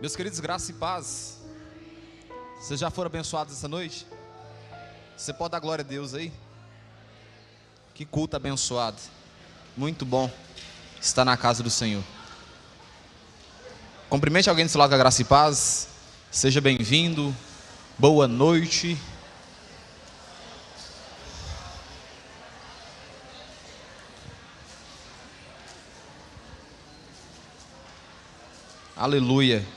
Meus queridos, graça e paz. Vocês já foram abençoados essa noite? Você pode dar glória a Deus aí? Que culto abençoado. Muito bom estar na casa do Senhor. Cumprimente alguém do seu lado com a graça e paz. Seja bem-vindo. Boa noite. Aleluia.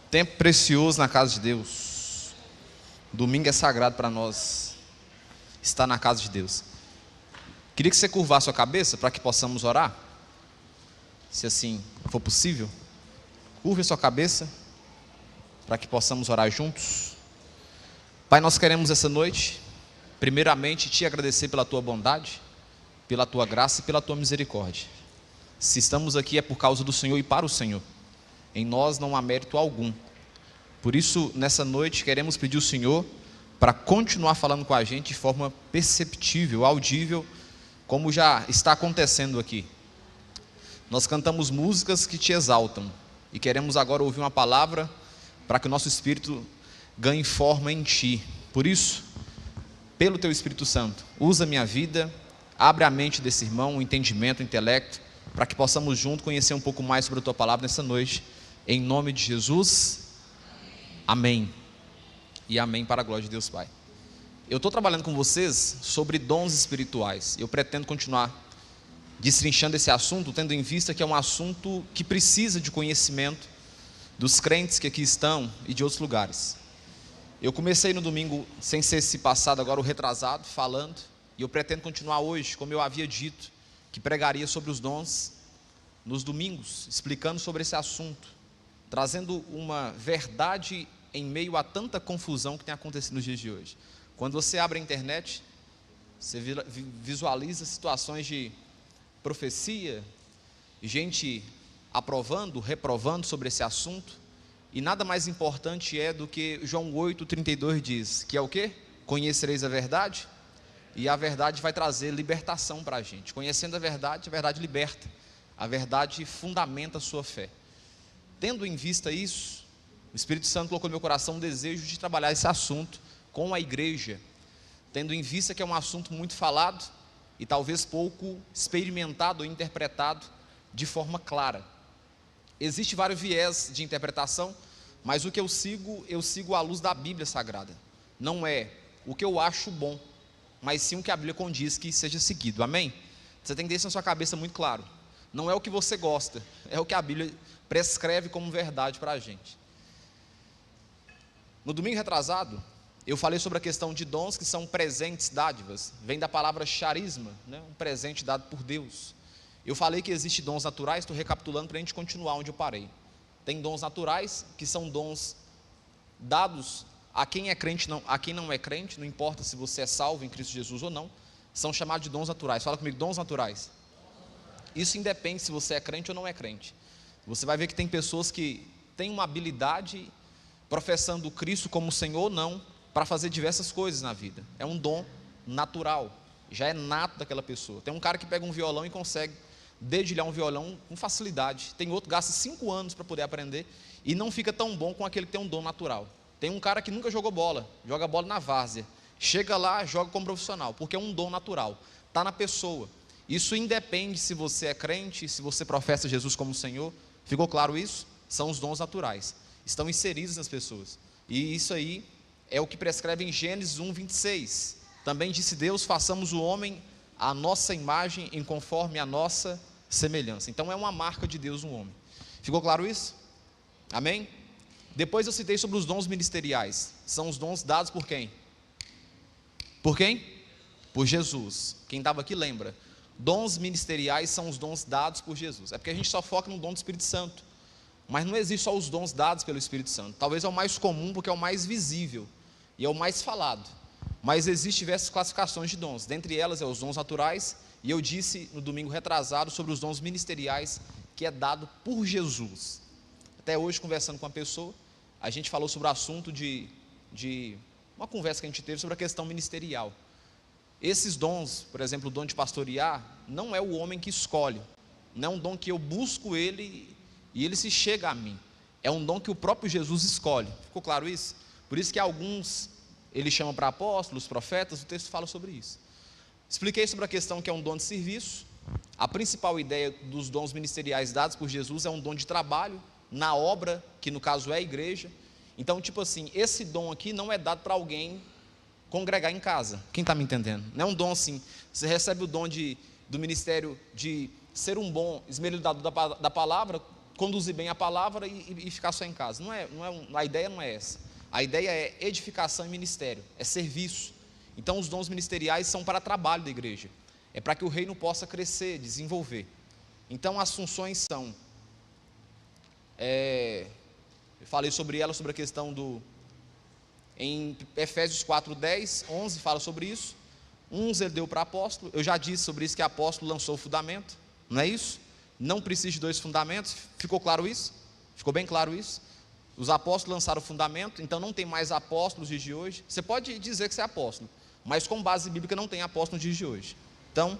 Tempo precioso na casa de Deus. Domingo é sagrado para nós estar na casa de Deus. Queria que você curvasse sua cabeça para que possamos orar, se assim for possível. Curve a sua cabeça para que possamos orar juntos. Pai, nós queremos essa noite primeiramente te agradecer pela tua bondade, pela tua graça e pela tua misericórdia. Se estamos aqui é por causa do Senhor e para o Senhor. Em nós não há mérito algum. Por isso, nessa noite, queremos pedir ao Senhor para continuar falando com a gente de forma perceptível, audível, como já está acontecendo aqui. Nós cantamos músicas que te exaltam e queremos agora ouvir uma palavra para que o nosso espírito ganhe forma em ti. Por isso, pelo teu Espírito Santo, usa a minha vida, abre a mente desse irmão, o entendimento, o intelecto, para que possamos juntos conhecer um pouco mais sobre a tua palavra nessa noite. Em nome de Jesus, amém. E amém para a glória de Deus Pai. Eu estou trabalhando com vocês sobre dons espirituais. Eu pretendo continuar destrinchando esse assunto, tendo em vista que é um assunto que precisa de conhecimento dos crentes que aqui estão e de outros lugares. Eu comecei no domingo, sem ser esse passado, agora o retrasado, falando, e eu pretendo continuar hoje, como eu havia dito, que pregaria sobre os dons nos domingos, explicando sobre esse assunto, trazendo uma verdade em meio a tanta confusão que tem acontecido nos dias de hoje. Quando você abre a internet, você visualiza situações de profecia, gente aprovando, reprovando sobre esse assunto, e nada mais importante é do que João 8,32 diz, que é o quê? Conhecereis a verdade, e a verdade vai trazer libertação para a gente. Conhecendo a verdade liberta, a verdade fundamenta a sua fé. Tendo em vista isso, o Espírito Santo colocou no meu coração um desejo de trabalhar esse assunto com a igreja, tendo em vista que é um assunto muito falado e talvez pouco experimentado ou interpretado de forma clara. Existem vários viés de interpretação, mas o que eu sigo à luz da Bíblia Sagrada. Não é o que eu acho bom, mas sim o que a Bíblia condiz que seja seguido, amém? Você tem que ter isso na sua cabeça muito claro. Não é o que você gosta, é o que a Bíblia prescreve como verdade para a gente. No domingo retrasado, eu falei sobre a questão de dons que são presentes, dádivas. Vem da palavra charisma, né? Um presente dado por Deus. Eu falei que existem dons naturais, estou recapitulando para a gente continuar onde eu parei. Tem dons naturais, que são dons dados a quem é crente, a quem não é crente, não importa se você é salvo em Cristo Jesus ou não, são chamados de dons naturais. Fala comigo, dons naturais. Isso independe se você é crente ou não é crente. Você vai ver que tem pessoas que têm uma habilidade, professando Cristo como Senhor ou não, para fazer diversas coisas na vida. É um dom natural, já é nato daquela pessoa. Tem um cara que pega um violão e consegue dedilhar um violão com facilidade. Tem outro que gasta 5 anos para poder aprender e não fica tão bom com aquele que tem um dom natural. Tem um cara que nunca jogou bola, joga bola na várzea, chega lá, joga como profissional, porque é um dom natural, está na pessoa. Isso independe se você é crente, se você professa Jesus como Senhor. Ficou claro isso? São os dons naturais, estão inseridos nas pessoas. E isso aí é o que prescreve em Gênesis 1:26. Também disse Deus, façamos o homem à nossa imagem, em conforme a nossa semelhança. Então é uma marca de Deus no homem. Ficou claro isso? Amém? Depois eu citei sobre os dons ministeriais. São os dons dados por quem? Por quem? Por Jesus. Quem estava aqui lembra. Dons ministeriais são os dons dados por Jesus. É porque a gente só foca no dom do Espírito Santo. Mas não existe só os dons dados pelo Espírito Santo. Talvez é o mais comum porque é o mais visível e é o mais falado. Mas existem diversas classificações de dons. Dentre elas é os dons naturais. E eu disse no domingo retrasado sobre os dons ministeriais que é dado por Jesus. Até hoje, conversando com uma pessoa, a gente falou sobre o assunto de uma conversa que a gente teve sobre a questão ministerial. Esses dons, por exemplo, o dom de pastorear, não é o homem que escolhe, não é um dom que eu busco ele e ele se chega a mim. É um dom que o próprio Jesus escolhe. Ficou claro isso? Por isso que alguns ele chama para apóstolos, profetas, o texto fala sobre isso. Expliquei sobre a questão que é um dom de serviço. A principal ideia dos dons ministeriais dados por Jesus é um dom de trabalho na obra, que no caso é a igreja. Então, tipo assim, esse dom aqui não é dado para alguém congregar em casa. Quem está me entendendo? Não é um dom assim, você recebe o dom do ministério de ser um bom esmerilhador da palavra, conduzir bem a palavra e ficar só em casa. A ideia não é essa. A ideia é edificação e ministério, é serviço. Então os dons ministeriais são para trabalho da igreja, é para que o reino possa crescer, desenvolver. Então as funções são, eu falei sobre ela, sobre a questão em Efésios 4, 10, 11 fala sobre isso. Uns ele deu para apóstolo, eu já disse sobre isso que apóstolo lançou o fundamento, não é isso? Não precisa de 2 fundamentos, ficou claro isso? Ficou bem claro isso? Os apóstolos lançaram o fundamento, então não tem mais apóstolos nos dias de hoje. Você pode dizer que você é apóstolo, mas com base bíblica não tem apóstolo nos dias de hoje. Então,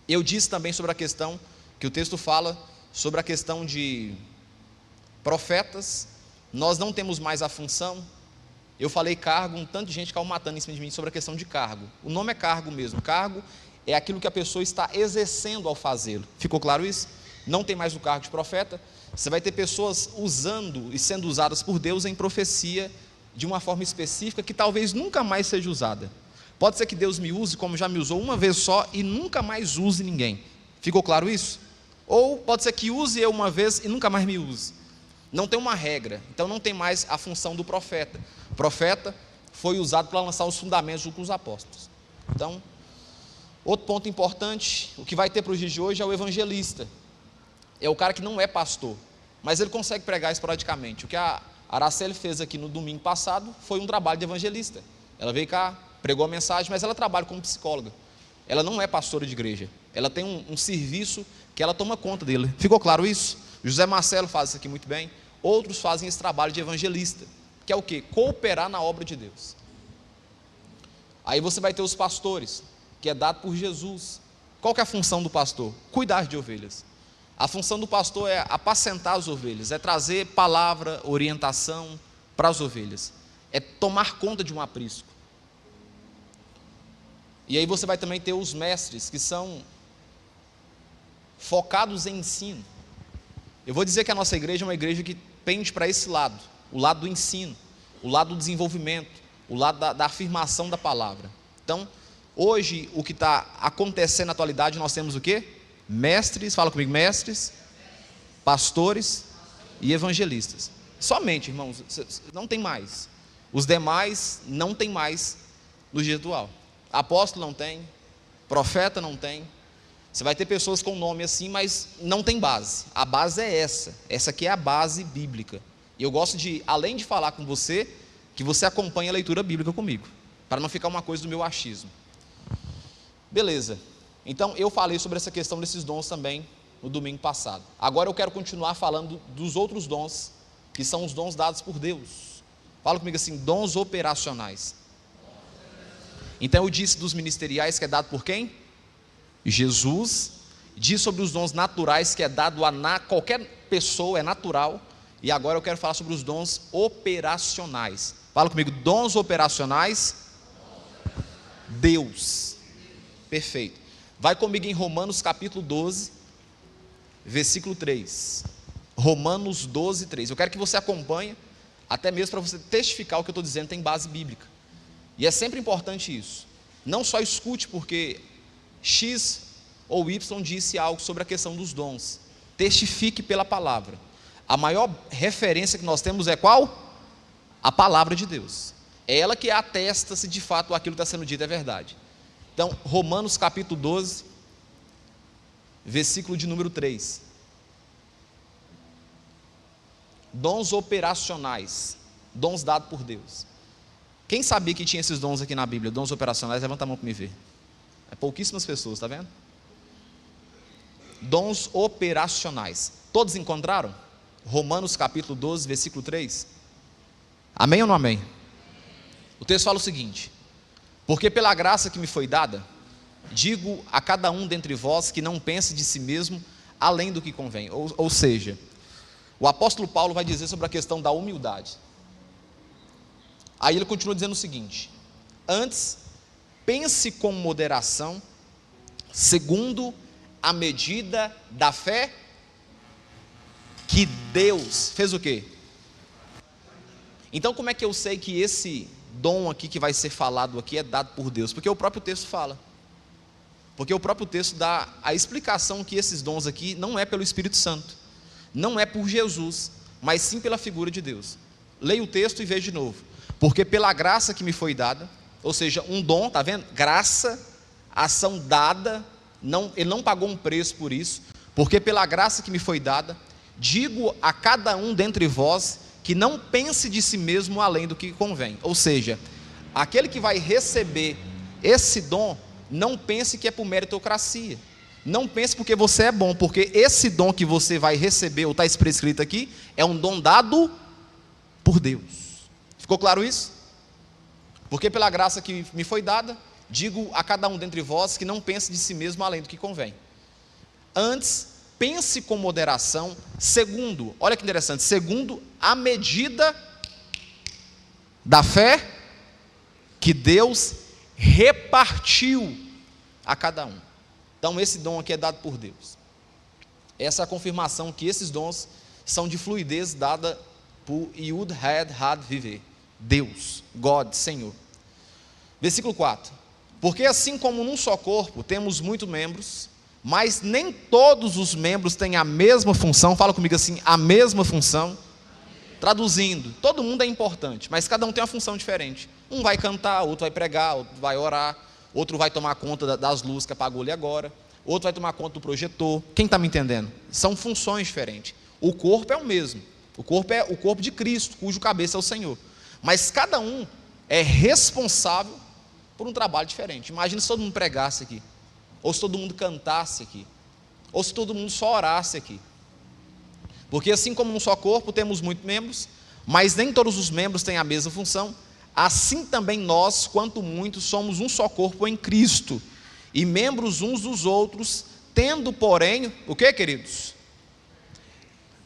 eu disse também sobre a questão, que o texto fala sobre a questão de profetas, nós não temos mais a função. Eu falei cargo, um tanto de gente caiu matando em cima de mim sobre a questão de cargo. O nome é cargo mesmo, cargo é aquilo que a pessoa está exercendo ao fazê-lo. Ficou claro isso? Não tem mais o cargo de profeta. Você vai ter pessoas usando e sendo usadas por Deus em profecia de uma forma específica que talvez nunca mais seja usada. Pode ser que Deus me use como já me usou uma vez só e nunca mais use ninguém. Ficou claro isso? Ou pode ser que use eu uma vez e nunca mais me use. Não tem uma regra, então não tem mais a função do profeta. O profeta foi usado para lançar os fundamentos junto com os apóstolos. Então, outro ponto importante, o que vai ter para os dias de hoje é o evangelista. É o cara que não é pastor, mas ele consegue pregar esporadicamente. O que a Araceli fez aqui no domingo passado foi um trabalho de evangelista. Ela veio cá, pregou a mensagem, mas ela trabalha como psicóloga. Ela não é pastora de igreja, ela tem um serviço que ela toma conta dele. Ficou claro isso? José Marcelo faz isso aqui muito bem. Outros fazem esse trabalho de evangelista, que é o quê? Cooperar na obra de Deus. Aí você vai ter os pastores, que é dado por Jesus. Qual que é a função do pastor? Cuidar de ovelhas. A função do pastor é apacentar as ovelhas, é trazer palavra, orientação para as ovelhas, é tomar conta de um aprisco. E aí você vai também ter os mestres, que são focados em ensino. Eu vou dizer que a nossa igreja é uma igreja que pende para esse lado, o lado do ensino, o lado do desenvolvimento, o lado da afirmação da palavra. Então, hoje, o que está acontecendo na atualidade, nós temos o quê? Mestres, fala comigo, mestres, pastores e evangelistas. Somente, irmãos, não tem mais. Os demais não tem mais no dia atual. Apóstolo não tem, profeta não tem. Você vai ter pessoas com nome assim, mas não tem base. A base é essa aqui é a base bíblica. E eu gosto de, além de falar com você, que você acompanhe a leitura bíblica comigo, para não ficar uma coisa do meu achismo. Beleza, então eu falei sobre essa questão desses dons também no domingo passado. Agora eu quero continuar falando dos outros dons, que são os dons dados por Deus. Fala comigo assim, dons operacionais. Então eu disse dos ministeriais, que é dado por quem? Jesus. Disse sobre os dons naturais, que é dado a qualquer pessoa, é natural. E agora eu quero falar sobre os dons operacionais. Fala comigo, dons operacionais, Deus. Perfeito. Vai comigo em Romanos capítulo 12, versículo 3. Romanos 12, 3. Eu quero que você acompanhe, até mesmo para você testificar o que eu estou dizendo, tem base bíblica. E é sempre importante isso. Não só escute porque X ou Y disse algo sobre a questão dos dons. Testifique pela palavra. A maior referência que nós temos é qual? A palavra de Deus. É ela que atesta se de fato aquilo que está sendo dito é verdade. Então, Romanos capítulo 12, versículo de número 3. Dons operacionais, dons dados por Deus. Quem sabia que tinha esses dons aqui na Bíblia, dons operacionais? Levanta a mão para me ver. É pouquíssimas pessoas, está vendo? Dons operacionais. Todos encontraram? Romanos capítulo 12, versículo 3. Amém ou não amém? O texto fala o seguinte: porque pela graça que me foi dada, digo a cada um dentre vós que não pense de si mesmo além do que convém. Ou seja, o apóstolo Paulo vai dizer sobre a questão da humildade. Aí ele continua dizendo o seguinte: antes, pense com moderação, segundo a medida da fé que Deus fez o quê? Então como é que eu sei que esse dom aqui que vai ser falado aqui é dado por Deus? Porque o próprio texto fala. Porque o próprio texto dá a explicação que esses dons aqui não é pelo Espírito Santo, não é por Jesus, mas sim pela figura de Deus. Leia o texto e veja de novo. Porque pela graça que me foi dada, ou seja, um dom, está vendo? Graça, ação dada, ele não pagou um preço por isso. Porque pela graça que me foi dada, digo a cada um dentre vós, que não pense de si mesmo além do que convém. Ou seja, aquele que vai receber esse dom, não pense que é por meritocracia, não pense porque você é bom, porque esse dom que você vai receber, ou está escrito aqui, é um dom dado por Deus. Ficou claro isso? Porque pela graça que me foi dada, digo a cada um dentre vós, que não pense de si mesmo além do que convém. Antes, pense com moderação, segundo, olha que interessante, segundo a medida da fé que Deus repartiu a cada um. Então esse dom aqui é dado por Deus. Essa é a confirmação que esses dons são de fluidez dada por Yud Had Viver, Deus, God, Senhor. Versículo 4: porque assim como num só corpo temos muitos membros, mas nem todos os membros têm a mesma função. Fala comigo assim: a mesma função. Traduzindo, todo mundo é importante, mas cada um tem uma função diferente. Um vai cantar, outro vai pregar, outro vai orar, outro vai tomar conta das luzes que apagou ali agora, outro vai tomar conta do projetor. Quem está me entendendo? São funções diferentes. O corpo é o mesmo. O corpo é o corpo de Cristo, cujo cabeça é o Senhor. Mas cada um é responsável por um trabalho diferente. Imagina se todo mundo pregasse aqui, ou se todo mundo cantasse aqui, ou se todo mundo só orasse aqui. Porque assim como num só corpo temos muitos membros, mas nem todos os membros têm a mesma função, assim também nós, quanto muitos, somos um só corpo em Cristo, e membros uns dos outros, tendo porém, o que, queridos?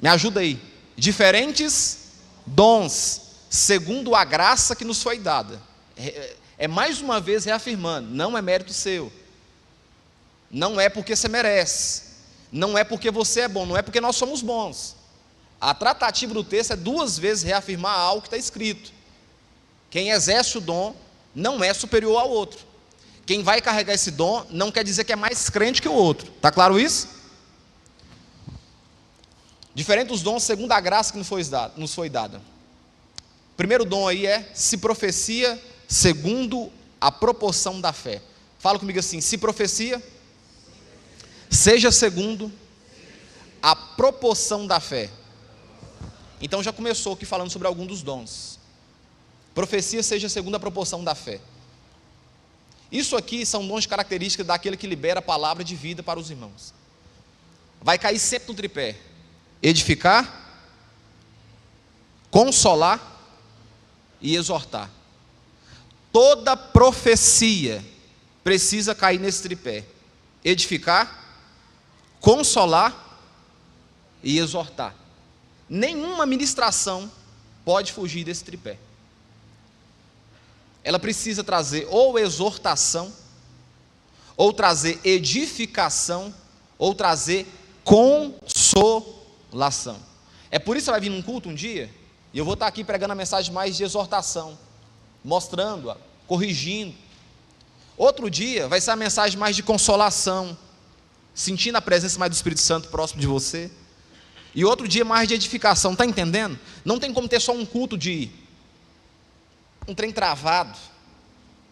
Me ajuda aí. Diferentes dons, segundo a graça que nos foi dada. É mais uma vez reafirmando, não é mérito seu, não é porque você merece, não é porque você é bom, não é porque nós somos bons. A tratativa do texto é duas vezes reafirmar algo que está escrito. Quem exerce o dom não é superior ao outro. Quem vai carregar esse dom não quer dizer que é mais crente que o outro. Está claro isso? Diferente dos dons segundo a graça que nos foi dada. O primeiro dom aí é se profecia segundo a proporção da fé. Fala comigo assim: se profecia, seja segundo a proporção da fé. Então já começou aqui falando sobre algum dos dons. Profecia seja segundo a proporção da fé. Isso aqui são dons de característica daquele que libera a palavra de vida para os irmãos. Vai cair sempre no tripé: edificar, consolar e exortar. Toda profecia precisa cair nesse tripé: edificar, consolar e exortar. Nenhuma ministração pode fugir desse tripé. Ela precisa trazer ou exortação, ou trazer edificação, ou trazer consolação. É por isso que você vai vir num culto um dia, e eu vou estar aqui pregando a mensagem mais de exortação, mostrando, corrigindo. Outro dia vai ser a mensagem mais de consolação, sentindo a presença mais do Espírito Santo próximo de você. E outro dia mais de edificação, está entendendo? Não tem como ter só um culto de um trem travado.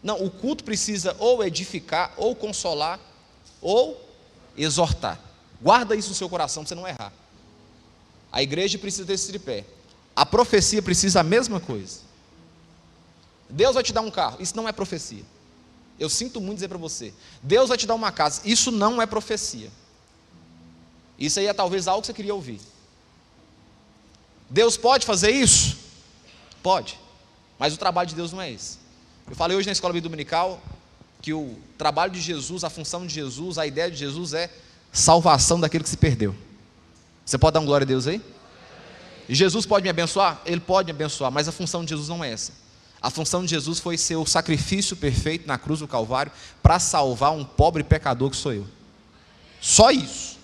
Não, o culto precisa ou edificar, ou consolar, ou exortar. Guarda isso no seu coração para você não errar. A igreja precisa desse tripé. A profecia precisa a mesma coisa. Deus vai te dar um carro, isso não é profecia. Eu sinto muito dizer para você. Deus vai te dar uma casa, isso não é profecia. Isso aí é talvez algo que você queria ouvir. Deus pode fazer isso? Pode. Mas o trabalho de Deus não é esse. Eu falei hoje na escola bíblica dominical que o trabalho de Jesus, a função de Jesus, a ideia de Jesus é salvação daquele que se perdeu. Você pode dar um glória a Deus aí? Jesus pode me abençoar? Ele pode me abençoar, mas a função de Jesus não é essa. A função de Jesus foi ser o sacrifício perfeito na cruz do Calvário para salvar um pobre pecador que sou eu. Só isso.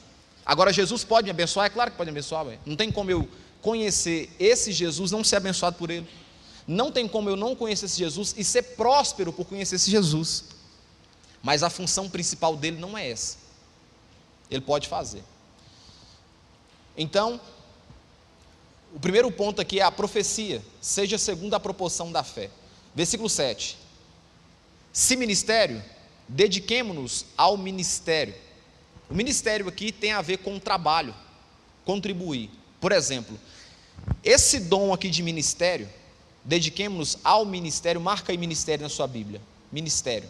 Agora, Jesus pode me abençoar? É claro que pode me abençoar, ué. Não tem como eu conhecer esse Jesus, não ser abençoado por ele. Não tem como eu não conhecer esse Jesus e ser próspero por conhecer esse Jesus. Mas a função principal dele não é essa. Ele pode fazer. Então, o primeiro ponto aqui é a profecia, seja segundo a proporção da fé. Versículo 7. Se ministério, dediquemo-nos ao ministério. O ministério aqui tem a ver com o trabalho, contribuir. Por exemplo, esse dom aqui de ministério, dediquemo-nos ao ministério, marca aí ministério na sua Bíblia, ministério.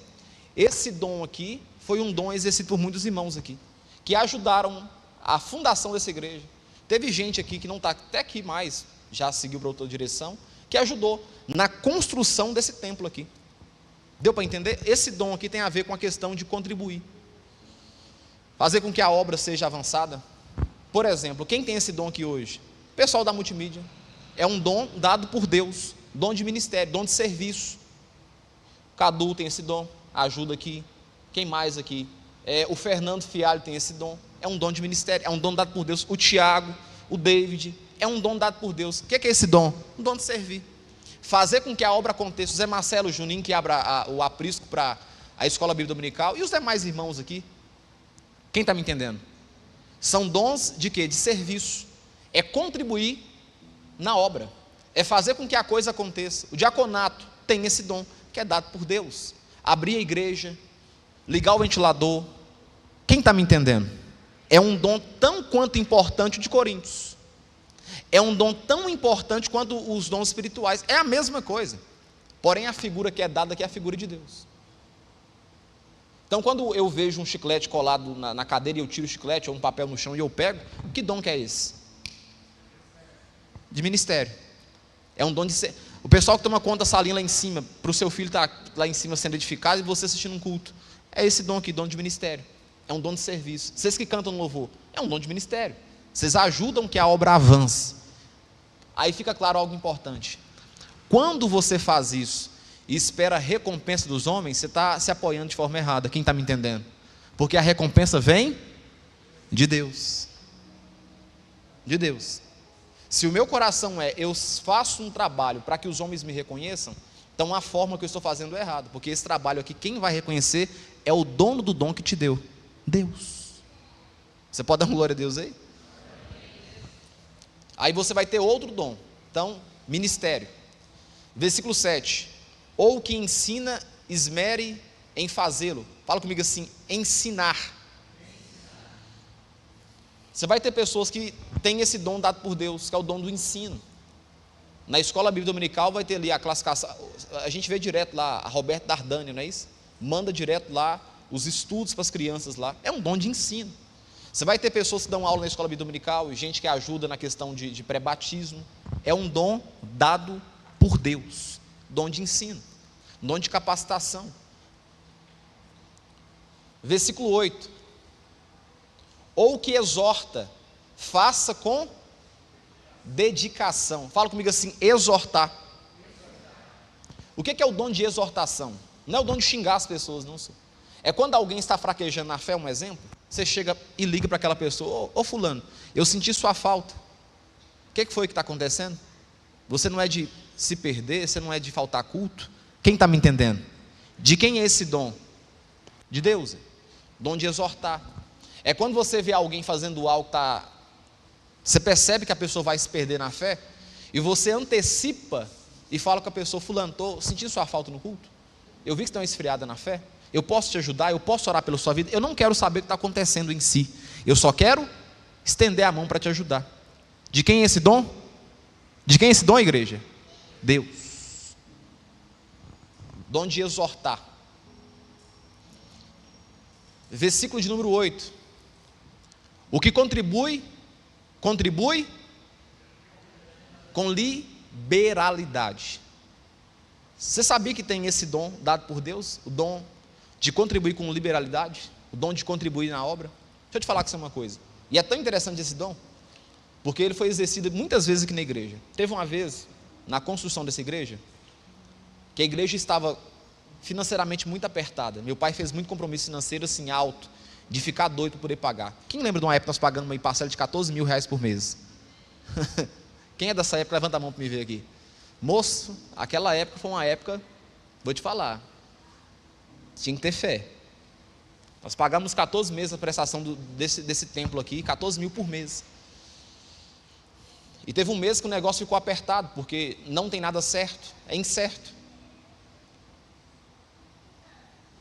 Esse dom aqui foi um dom exercido por muitos irmãos aqui, que ajudaram a fundação dessa igreja. Teve gente aqui que não está até aqui mais, já seguiu para outra direção, que ajudou na construção desse templo aqui. Deu para entender? Esse dom aqui tem a ver com a questão de contribuir, fazer com que a obra seja avançada. Por exemplo, quem tem esse dom aqui hoje? O pessoal da multimídia. É um dom dado por Deus, dom de ministério, dom de serviço. O Cadu tem esse dom, ajuda aqui. Quem mais aqui? O Fernando Fialho tem esse dom, é um dom de ministério, é um dom dado por Deus. O Tiago, o David, é um dom dado por Deus. O que é esse dom? Um dom de servir, fazer com que a obra aconteça. O Zé Marcelo, o Juninho, que abre o aprisco para a Escola Bíblica Dominical, e os demais irmãos aqui, quem está me entendendo? São dons de quê? De serviço, é contribuir na obra, é fazer com que a coisa aconteça. O diaconato tem esse dom, que é dado por Deus, abrir a igreja, ligar o ventilador. Quem está me entendendo? É um dom tão quanto importante de Coríntios, é um dom tão importante quanto os dons espirituais, é a mesma coisa, porém a figura que é dada aqui é a figura de Deus. Então, quando eu vejo um chiclete colado na cadeira e eu tiro o chiclete, ou um papel no chão e eu pego, que dom que é esse? De ministério. É um dom de ser. O pessoal que toma conta da salinha lá em cima, para o seu filho estar lá em cima sendo edificado e você assistindo um culto, é esse dom aqui, dom de ministério. É um dom de serviço. Vocês que cantam no louvor, é um dom de ministério. Vocês ajudam que a obra avance. Aí fica claro algo importante. Quando você faz isso e espera a recompensa dos homens, você está se apoiando de forma errada. Quem está me entendendo? Porque a recompensa vem de Deus. De Deus. Se o meu coração eu faço um trabalho para que os homens me reconheçam, então a forma que eu estou fazendo é errada, porque esse trabalho aqui, quem vai reconhecer é o dono do dom que te deu, Deus. Você pode dar uma glória a Deus aí? Aí você vai ter outro dom. Então, ministério. Versículo 7. Ou que ensina, esmere em fazê-lo. Fala comigo assim, ensinar. Você vai ter pessoas que têm esse dom dado por Deus, que é o dom do ensino. Na escola bíblica dominical vai ter ali a classificação, a gente vê direto lá, a Roberto Dardani, não é isso? Manda direto lá os estudos para as crianças lá, é um dom de ensino. Você vai ter pessoas que dão aula na escola bíblica dominical, e gente que ajuda na questão de pré-batismo, é um dom dado por Deus, dom de ensino, dom de capacitação. Versículo 8. Ou que exorta, faça com dedicação. Fala comigo assim, exortar. O que é o dom de exortação? Não é o dom de xingar as pessoas, não. É quando alguém está fraquejando na fé, um exemplo, você chega e liga para aquela pessoa, ô fulano, eu senti sua falta. O que foi que está acontecendo? Você não é de se perder, você não é de faltar culto. Quem está me entendendo? De quem é esse dom? De Deus. Dom de exortar. É quando você vê alguém fazendo algo, você percebe que a pessoa vai se perder na fé, e você antecipa e fala com a pessoa, fulano, estou sentindo sua falta no culto, eu vi que você está esfriada na fé, eu posso te ajudar, eu posso orar pela sua vida, eu não quero saber o que está acontecendo em si, eu só quero estender a mão para te ajudar. De quem é esse dom? De quem é esse dom, igreja? Deus. Dom de exortar. Versículo de número 8. O que contribui com liberalidade. Você sabia que tem esse dom dado por Deus? O dom de contribuir com liberalidade? O dom de contribuir na obra? Deixa eu te falar com você uma coisa. E é tão interessante esse dom. porque ele foi exercido muitas vezes aqui na igreja. Teve uma vez, na construção dessa igreja, que a igreja estava financeiramente muito apertada. Meu pai fez muito compromisso financeiro assim alto, de ficar doido para poder pagar. Quem lembra de uma época nós pagando uma parcela de 14 mil reais por mês? Quem é dessa época, levanta a mão para me ver aqui. Moço, aquela época foi uma época, vou te falar, tinha que ter fé. Nós pagamos 14 meses a prestação desse templo aqui, 14 mil por mês. E teve um mês que o negócio ficou apertado, porque não tem nada certo, é incerto.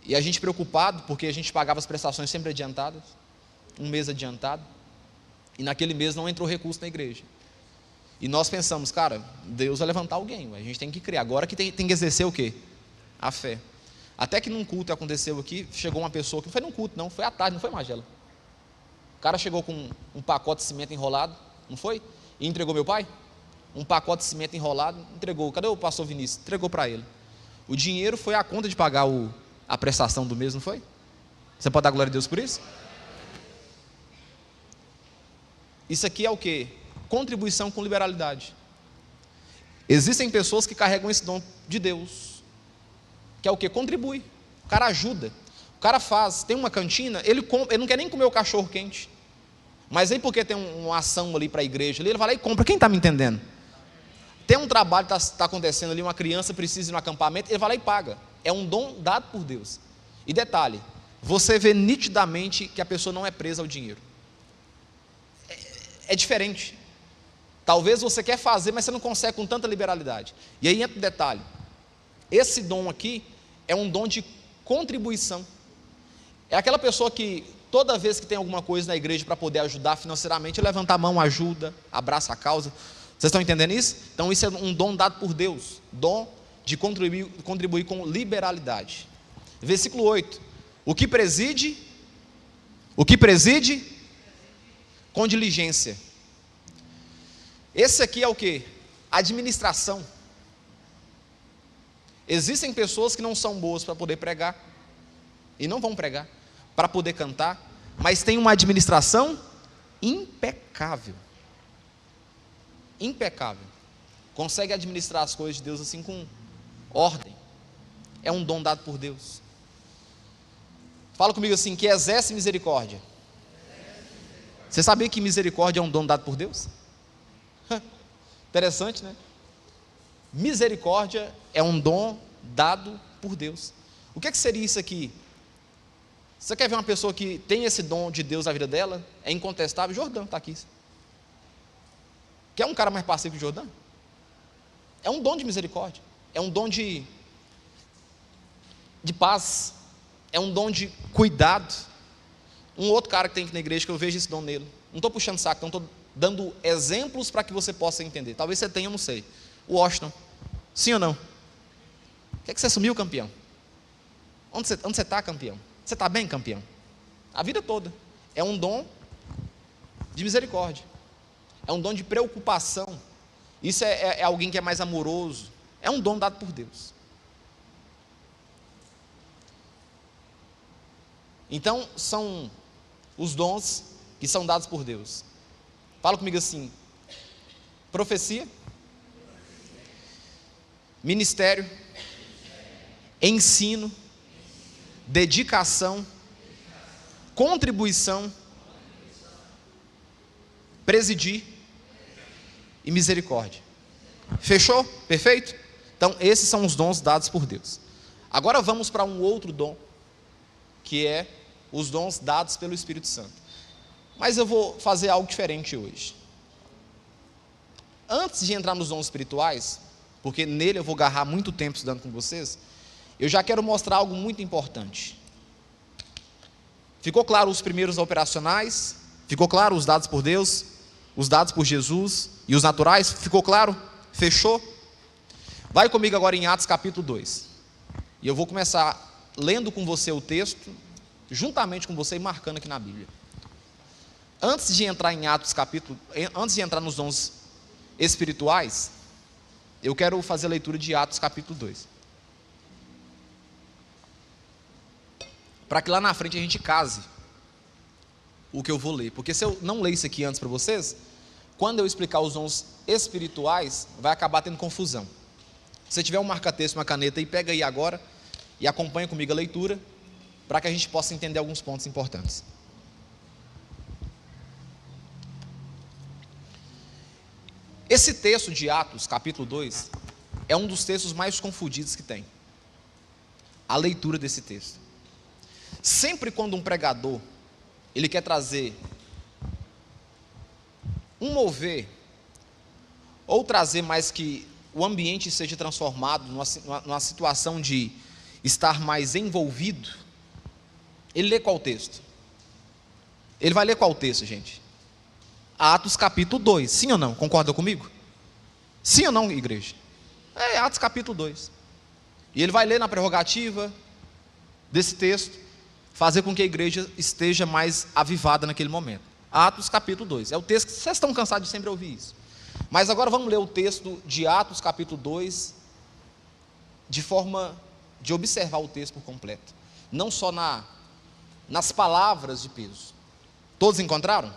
E a gente preocupado, porque a gente pagava as prestações sempre adiantadas, um mês adiantado, e naquele mês não entrou recurso na igreja. E nós pensamos, cara, Deus vai levantar alguém, a gente tem que criar, agora que tem que exercer o quê? A fé. Até que num culto aconteceu aqui, chegou uma pessoa, que não foi num culto não, foi à tarde, não foi, Magela? O cara chegou com um pacote de cimento enrolado, não foi? E entregou meu pai? Um pacote de cimento enrolado, entregou. Cadê o pastor Vinícius? Entregou para ele. O dinheiro foi a conta de pagar a prestação do mês, não foi? Você pode dar glória a Deus por isso? Isso aqui é o quê? Contribuição com liberalidade. Existem pessoas que carregam esse dom de Deus, que é o quê? Contribui. O cara ajuda. O cara faz, tem uma cantina, ele não quer nem comer o cachorro quente. Mas aí porque tem uma ação ali para a igreja, ele vai lá e compra. Quem está me entendendo? Tem um trabalho que está acontecendo ali, uma criança precisa ir no acampamento, ele vai lá e paga. É um dom dado por Deus. E detalhe, você vê nitidamente que a pessoa não é presa ao dinheiro. É diferente. Talvez você quer fazer, mas você não consegue com tanta liberalidade. E aí entra o detalhe. Esse dom aqui é um dom de contribuição. É aquela pessoa que toda vez que tem alguma coisa na igreja para poder ajudar financeiramente, levanta a mão, ajuda, abraça a causa. Vocês estão entendendo isso? Então isso é um dom dado por Deus. Dom de contribuir com liberalidade. Versículo 8. O que preside com diligência. Esse aqui é o que? Administração. Existem pessoas que não são boas para poder pregar, e não vão pregar, para poder cantar, mas tem uma administração impecável. Impecável. Consegue administrar as coisas de Deus assim com ordem. É um dom dado por Deus. Fala comigo assim, que exerce misericórdia. Você sabia que misericórdia é um dom dado por Deus? Interessante, né? Misericórdia é um dom dado por Deus. O que seria isso aqui? Você quer ver uma pessoa que tem esse dom de Deus na vida dela? É incontestável. Jordão está aqui. Quer um cara mais passivo que Jordão? É um dom de misericórdia. É um dom de paz. É um dom de cuidado. Um outro cara que tem aqui na igreja, que eu vejo esse dom nele. Não estou puxando saco, não estou dando exemplos para que você possa entender. Talvez você tenha, eu não sei. O Washington. Sim ou não? Por que você sumiu, campeão? Onde você está, campeão? Você está bem, campeão? A vida toda. É um dom de misericórdia. É um dom de preocupação. Isso é alguém que é mais amoroso. É um dom dado por Deus. Então, são os dons que são dados por Deus. Fala comigo assim: profecia, ministério, ensino, dedicação, contribuição, presidir e misericórdia. Fechou? Perfeito? Então, esses são os dons dados por Deus. Agora vamos para um outro dom, que é os dons dados pelo Espírito Santo. Mas eu vou fazer algo diferente hoje. Antes de entrar nos dons espirituais, porque nele eu vou agarrar muito tempo estudando com vocês, eu já quero mostrar algo muito importante. Ficou claro os primeiros operacionais? Ficou claro os dados por Deus? Os dados por Jesus? E os naturais? Ficou claro? Fechou? Vai comigo agora em Atos capítulo 2. E eu vou começar lendo com você o texto, juntamente com você e marcando aqui na Bíblia. Antes de entrar em Atos capítulo, antes de entrar nos dons espirituais, eu quero fazer a leitura de Atos capítulo 2. Para que lá na frente a gente case o que eu vou ler. Porque se eu não ler isso aqui antes para vocês, quando eu explicar os dons espirituais, vai acabar tendo confusão. Se você tiver um marca-texto, uma caneta aí, pega aí agora e acompanha comigo a leitura, para que a gente possa entender alguns pontos importantes. Esse texto de Atos, capítulo 2, é um dos textos mais confundidos que tem. A leitura desse texto. Sempre quando um pregador, ele quer trazer um mover, ou trazer mais que o ambiente seja transformado numa situação de estar mais envolvido, ele lê qual texto? Ele vai ler qual texto, gente? Atos capítulo 2, sim ou não? Concorda comigo? Sim ou não, igreja? É Atos capítulo 2. E ele vai ler na prerrogativa desse texto, fazer com que a igreja esteja mais avivada naquele momento. Atos capítulo 2, é o texto que vocês estão cansados de sempre ouvir isso. Mas agora vamos ler o texto de Atos capítulo 2, de forma de observar o texto por completo. Não só nas palavras de peso. Todos encontraram?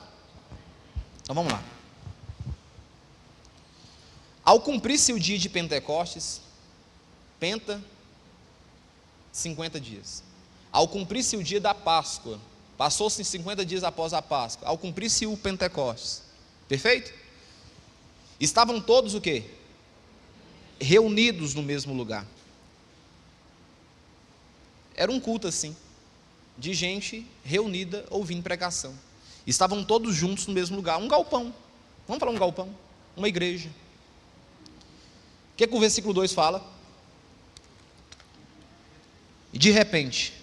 Então vamos lá. Ao cumprir-se o dia de Pentecostes, 50 dias. Ao cumprir-se o dia da Páscoa, passou-se 50 dias após a Páscoa, ao cumprir-se o Pentecostes, perfeito? Estavam todos o quê? Reunidos no mesmo lugar. Era um culto assim, de gente reunida ouvindo pregação. Estavam todos juntos no mesmo lugar, um galpão. Vamos falar um galpão? Uma igreja. O que o versículo 2 fala? E de repente,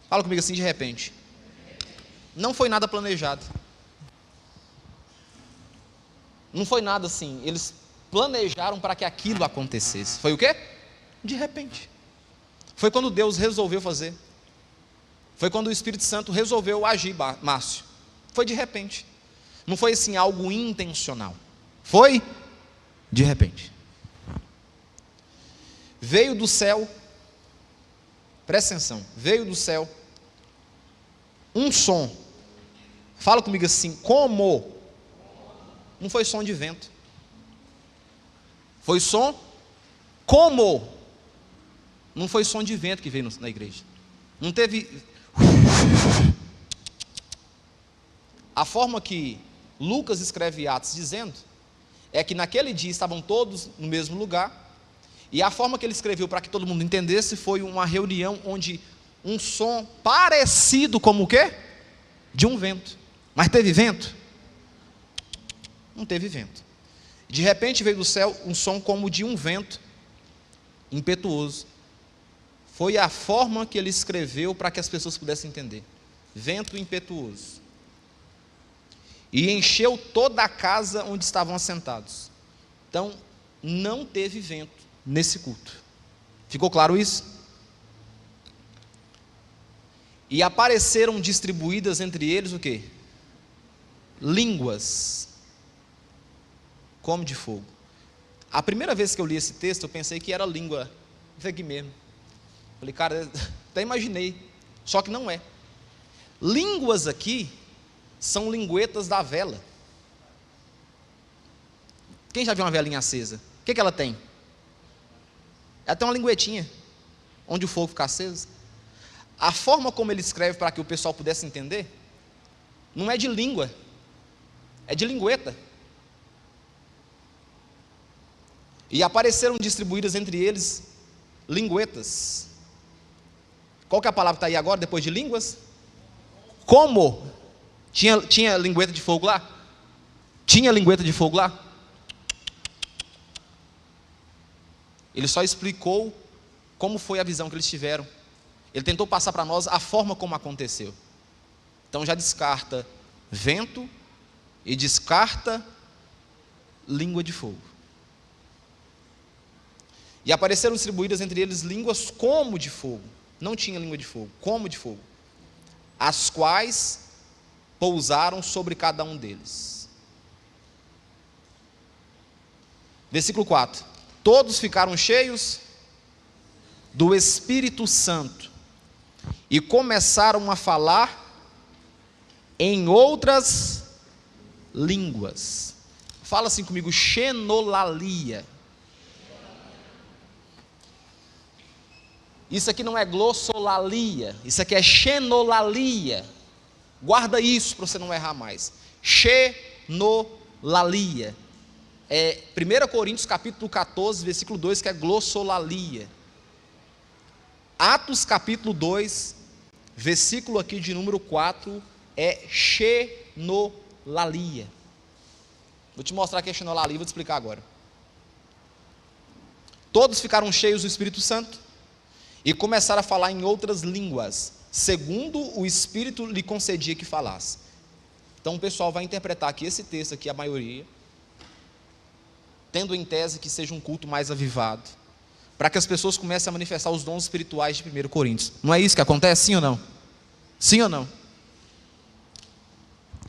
fala comigo assim, de repente. Não foi nada planejado. Não foi nada assim, eles planejaram para que aquilo acontecesse. Foi o quê? De repente. Foi quando Deus resolveu fazer. Foi quando o Espírito Santo resolveu agir, Márcio. Foi de repente. Não foi assim algo intencional. Foi de repente. Veio do céu, presta atenção, veio do céu um som. Fala comigo assim, como? Não foi som de vento. Foi som como? Não foi som de vento que veio na igreja. Não teve. A forma que Lucas escreve Atos dizendo é que naquele dia estavam todos no mesmo lugar, e a forma que ele escreveu para que todo mundo entendesse foi uma reunião onde um som parecido como o quê? De um vento. Mas teve vento? Não teve vento. De repente veio do céu um som como de um vento impetuoso. Foi a forma que ele escreveu para que as pessoas pudessem entender. Vento impetuoso. E encheu toda a casa onde estavam assentados. Então, não teve vento nesse culto. Ficou claro isso? E apareceram distribuídas entre eles o quê? Línguas como de fogo. A primeira vez que eu li esse texto, eu pensei que era língua, isso aqui mesmo. Falei, cara, até imaginei, só que não é. Línguas aqui são linguetas da vela. Quem já viu uma velinha acesa? O que ela tem? Ela tem uma linguetinha, onde o fogo fica aceso. A forma como ele escreve para que o pessoal pudesse entender, não é de língua, é de lingueta. E apareceram distribuídas entre eles linguetas. Qual que é a palavra que está aí agora, depois de línguas? Como? Tinha lingueta de fogo lá? Tinha lingueta de fogo lá? Ele só explicou como foi a visão que eles tiveram. Ele tentou passar para nós a forma como aconteceu. Então já descarta vento e descarta língua de fogo. E apareceram distribuídas entre eles línguas como de fogo. Não tinha língua de fogo, como de fogo. As quais pousaram sobre cada um deles. Versículo 4. Todos ficaram cheios do Espírito Santo e começaram a falar em outras línguas. Fala assim comigo, xenolalia. Isso aqui não é glossolalia, isso aqui é xenolalia. Guarda isso para você não errar mais. Xenolalia. É 1 Coríntios capítulo 14, versículo 2, que é glossolalia. Atos capítulo 2, versículo aqui de número 4, é xenolalia. Vou te mostrar que é xenolalia, vou te explicar agora. Todos ficaram cheios do Espírito Santo e começaram a falar em outras línguas, segundo o Espírito lhe concedia que falasse. Então o pessoal vai interpretar aqui esse texto aqui, a maioria, tendo em tese que seja um culto mais avivado, para que as pessoas comecem a manifestar os dons espirituais de 1 Coríntios. Não é isso que acontece, sim ou não? Sim ou não?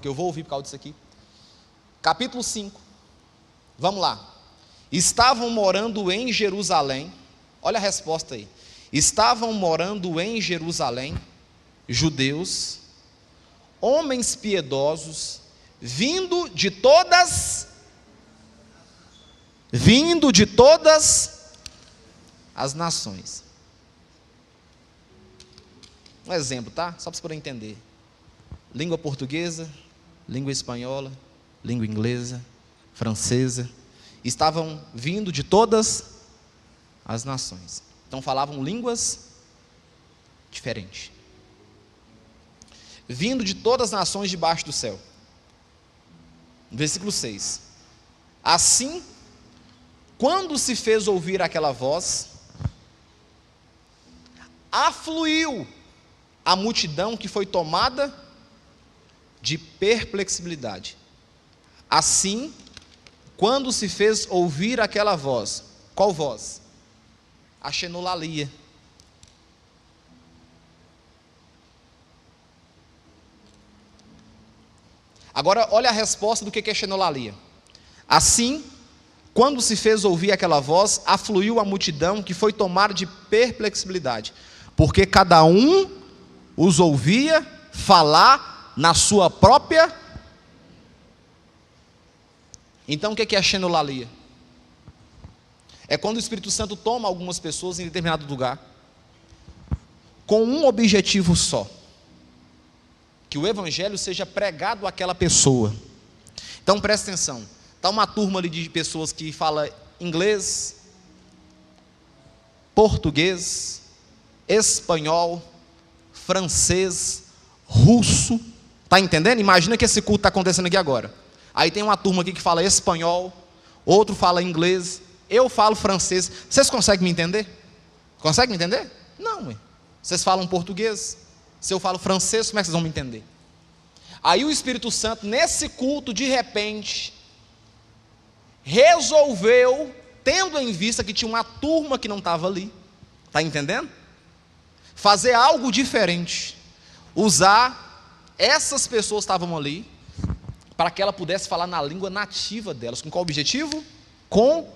Que eu vou ouvir por causa disso aqui. Capítulo 5, vamos lá. Estavam morando em Jerusalém, olha a resposta aí. Estavam morando em Jerusalém, judeus, homens piedosos, vindo de todas as nações. Um exemplo, tá? Só para você poder entender. Língua portuguesa, língua espanhola, língua inglesa, francesa. Estavam vindo de todas as nações. Então falavam línguas diferentes. Vindo de todas as nações debaixo do céu. Versículo 6. Assim, quando se fez ouvir aquela voz, afluiu a multidão que foi tomada de perplexibilidade. Assim, quando se fez ouvir aquela voz, qual voz? A xenolalia. Agora, olha a resposta do que é xenolalia. Assim, quando se fez ouvir aquela voz, afluiu a multidão que foi tomada de perplexibilidade, porque cada um os ouvia falar na sua própria. Então, o que é a xenolalia? É quando o Espírito Santo toma algumas pessoas em determinado lugar, com um objetivo só: que o Evangelho seja pregado àquela pessoa. Então presta atenção, está uma turma ali de pessoas que fala inglês, português, espanhol, francês, russo, está entendendo? Imagina que esse culto está acontecendo aqui agora. Aí tem uma turma aqui que fala espanhol, outro fala inglês, eu falo francês. Vocês conseguem me entender? Conseguem me entender? Não, ué. Vocês falam português, se eu falo francês, como é que vocês vão me entender? Aí o Espírito Santo, nesse culto, de repente, resolveu, tendo em vista que tinha uma turma que não estava ali, está entendendo? Fazer algo diferente, usar essas pessoas que estavam ali, para que ela pudesse falar na língua nativa delas. Com qual objetivo? Conversão.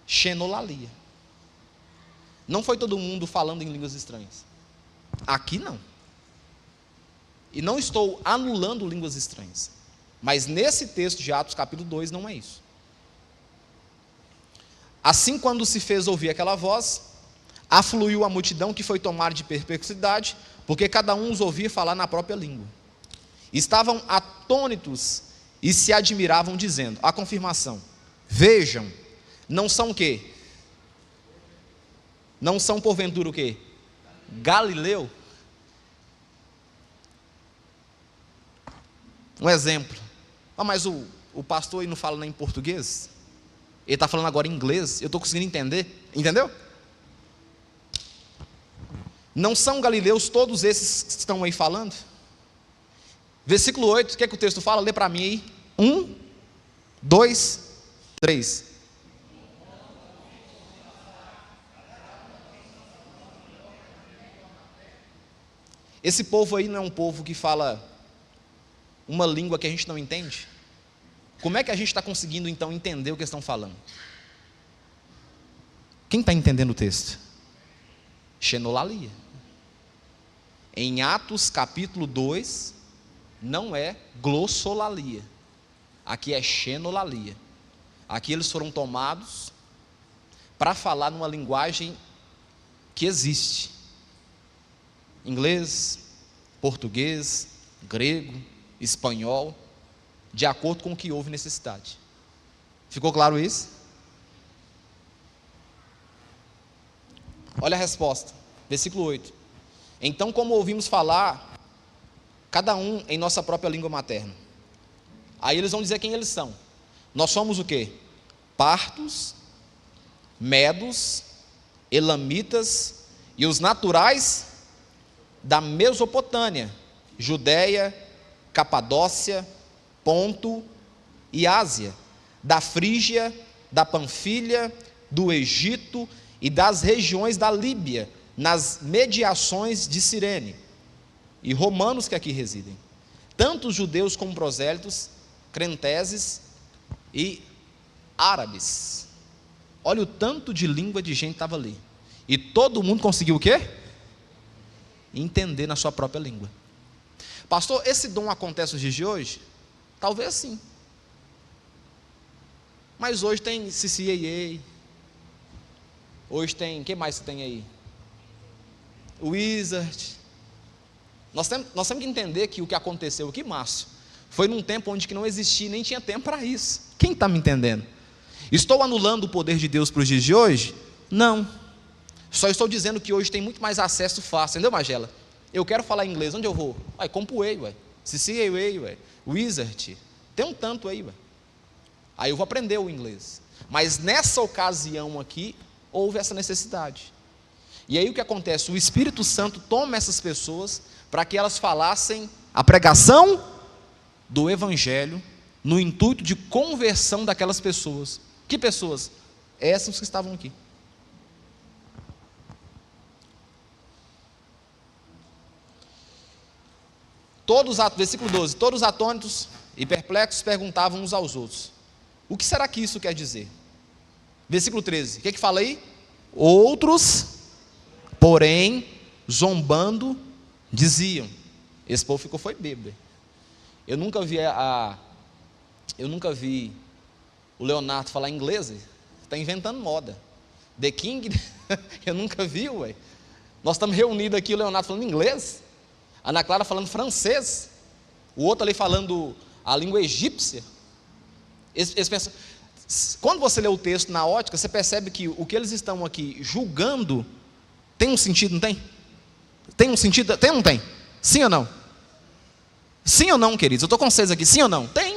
Xenolalia. Não foi todo mundo falando em línguas estranhas. Aqui não. E não estou anulando línguas estranhas. Mas nesse texto de Atos capítulo 2 não é isso. Assim, quando se fez ouvir aquela voz, afluiu a multidão que foi tomada de perplexidade, porque cada um os ouvia falar na própria língua. Estavam atônitos e se admiravam, dizendo, a confirmação: vejam, não são o quê? Não são porventura o quê? Galileu? Um exemplo. Mas o pastor aí não fala nem em português? Ele está falando agora em inglês, eu estou conseguindo entender. Entendeu? Não são galileus todos esses que estão aí falando? Versículo 8, o que é que o texto fala? Lê para mim aí. 1, 2, 3. Esse povo aí não é um povo que fala uma língua que a gente não entende? Como é que a gente está conseguindo então entender o que eles estão falando? Quem está entendendo o texto? Xenolalia. Em Atos capítulo 2, não é glossolalia, aqui é xenolalia. Aqui eles foram tomados para falar numa linguagem que existe: inglês, português, grego, espanhol, de acordo com o que houve necessidade. Ficou claro isso? Olha a resposta, versículo 8. Então, como ouvimos falar, cada um em nossa própria língua materna. Aí eles vão dizer quem eles são. Nós somos o quê? Partos, medos, elamitas e os naturais da Mesopotâmia, Judéia, Capadócia, Ponto e Ásia, da Frígia, da Panfilha, do Egito e das regiões da Líbia, nas mediações de Cirene, e romanos que aqui residem, tanto judeus como prosélitos, cretenses e árabes. Olha o tanto de língua de gente que estava ali. E todo mundo conseguiu o quê? Entender na sua própria língua. Pastor, esse dom acontece nos dias de hoje? Talvez sim. Mas hoje tem CCAA. Hoje tem, quem mais que tem aí? Wizard. Nós temos que entender que o que aconteceu aqui, Márcio, foi num tempo onde que não existia, nem tinha tempo para isso. Quem está me entendendo? Estou anulando o poder de Deus para os dias de hoje? Não. Só estou dizendo que hoje tem muito mais acesso fácil, entendeu, Magela? Eu quero falar inglês, onde eu vou? Compuway, CCAA, Wizard, tem um tanto aí, aí eu vou aprender o inglês. Mas nessa ocasião aqui, houve essa necessidade. E aí o que acontece? O Espírito Santo toma essas pessoas para que elas falassem a pregação do Evangelho, no intuito de conversão daquelas pessoas. Que pessoas? Essas que estavam aqui. Versículo 12, todos atônitos e perplexos perguntavam uns aos outros: o que será que isso quer dizer? Versículo 13, o que fala aí? Outros, porém, zombando, diziam. Esse povo foi bêbado. Eu nunca vi o Leonardo falar inglês. Está inventando moda. The King, eu nunca vi, Nós estamos reunidos aqui, o Leonardo falando inglês, a Ana Clara falando francês, o outro ali falando a língua egípcia. Eles pensam, quando você lê o texto na ótica, você percebe que o que eles estão aqui julgando tem um sentido, não tem? Tem um sentido, tem ou não tem? Sim ou não? Sim ou não, queridos? Eu estou com vocês aqui, sim ou não? Tem,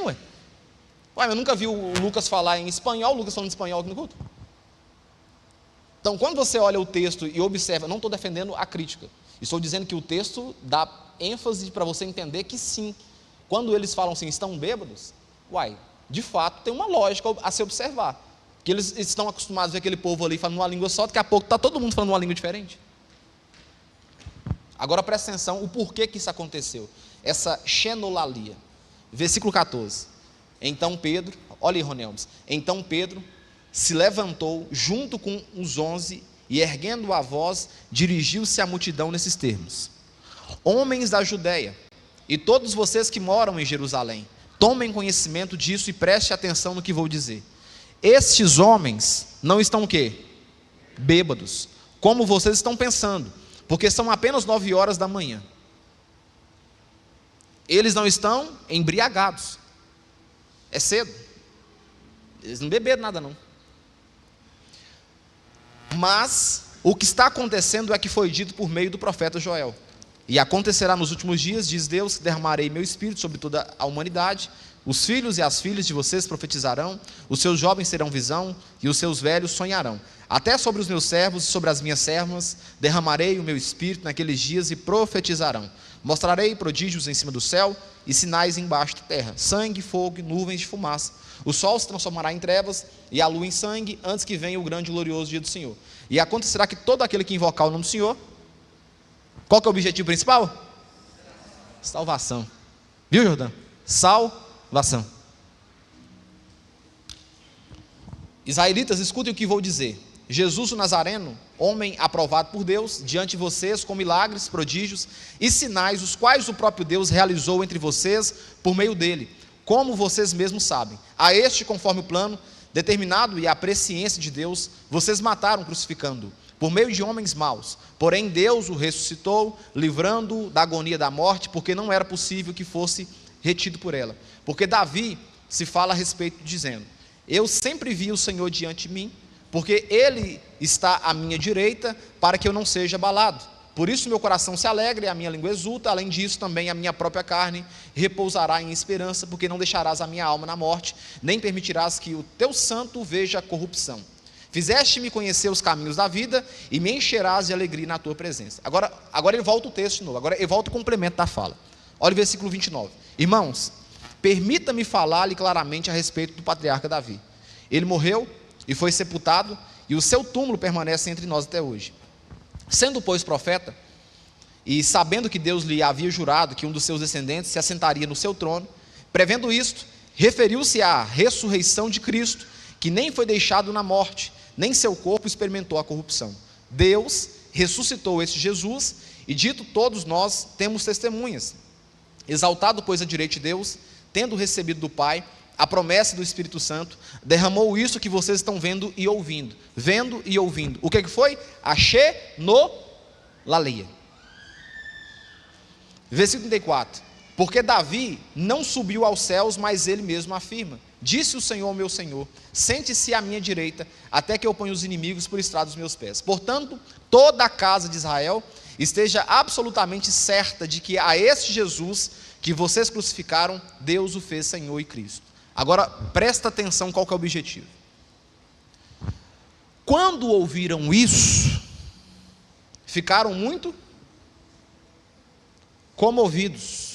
eu nunca vi o Lucas falar em espanhol, o Lucas falando espanhol aqui no culto. Então, quando você olha o texto e observa, não estou defendendo a crítica, estou dizendo que o texto dá ênfase para você entender que sim, quando eles falam assim, estão bêbados, de fato tem uma lógica a se observar, que eles estão acostumados a ver aquele povo ali falando uma língua só, daqui a pouco está todo mundo falando uma língua diferente. Agora presta atenção, o porquê que isso aconteceu, essa xenolalia. Versículo 14, então Pedro, olha aí, Ronelmes, então Pedro se levantou junto com os 11 e, erguendo a voz, dirigiu-se à multidão nesses termos: homens da Judéia, e todos vocês que moram em Jerusalém, tomem conhecimento disso e preste atenção no que vou dizer. Estes homens não estão o quê? Bêbados, como vocês estão pensando, porque são apenas 9 horas da manhã. Eles não estão embriagados, é cedo, eles não beberam nada não. Mas o que está acontecendo é que foi dito por meio do profeta Joel: e acontecerá nos últimos dias, diz Deus, que derramarei meu espírito sobre toda a humanidade, os filhos e as filhas de vocês profetizarão, os seus jovens terão visão, e os seus velhos sonharão. Até sobre os meus servos e sobre as minhas servas derramarei o meu espírito naqueles dias e profetizarão. Mostrarei prodígios em cima do céu e sinais embaixo da terra: sangue, fogo e nuvens de fumaça. O sol se transformará em trevas e a lua em sangue, antes que venha o grande e glorioso dia do Senhor. E acontecerá que todo aquele que invocar o nome do Senhor, qual que é o objetivo principal? Salvação. Viu, Jordão? Salvação. Israelitas, escutem o que vou dizer. Jesus o Nazareno, homem aprovado por Deus, diante de vocês, com milagres, prodígios e sinais, os quais o próprio Deus realizou entre vocês por meio dele, como vocês mesmos sabem. A este, conforme o plano determinado e a presciência de Deus, vocês mataram crucificando-o, por meio de homens maus. Porém Deus o ressuscitou, livrando-o da agonia da morte, porque não era possível que fosse retido por ela. Porque Davi se fala a respeito, dizendo: eu sempre vi o Senhor diante de mim, porque Ele está à minha direita, para que eu não seja abalado. Por isso meu coração se alegra e a minha língua exulta. Além disso também a minha própria carne repousará em esperança, porque não deixarás a minha alma na morte, nem permitirás que o teu santo veja a corrupção. Fizeste-me conhecer os caminhos da vida, e me encherás de alegria na tua presença. Agora ele volta o texto de novo, agora ele volta o complemento da fala. Olha o versículo 29. Irmãos, permita-me falar-lhe claramente a respeito do patriarca Davi. Ele morreu e foi sepultado, e o seu túmulo permanece entre nós até hoje. Sendo, pois, profeta, e sabendo que Deus lhe havia jurado que um dos seus descendentes se assentaria no seu trono, prevendo isto, referiu-se à ressurreição de Cristo, que nem foi deixado na morte, nem seu corpo experimentou a corrupção. Deus ressuscitou este Jesus, e dito todos nós temos testemunhas. Exaltado, pois, à direita de Deus, tendo recebido do Pai a promessa do Espírito Santo, derramou isso que vocês estão vendo e ouvindo. Vendo e ouvindo. O que foi? A xenolalia. Versículo 34. Porque Davi não subiu aos céus, mas ele mesmo afirma: disse o Senhor ao meu Senhor: sente-se à minha direita, até que eu ponha os inimigos por estrado dos meus pés. Portanto, toda a casa de Israel esteja absolutamente certa de que a este Jesus que vocês crucificaram, Deus o fez Senhor e Cristo. Agora, presta atenção qual que é o objetivo. Quando ouviram isso, ficaram muito comovidos,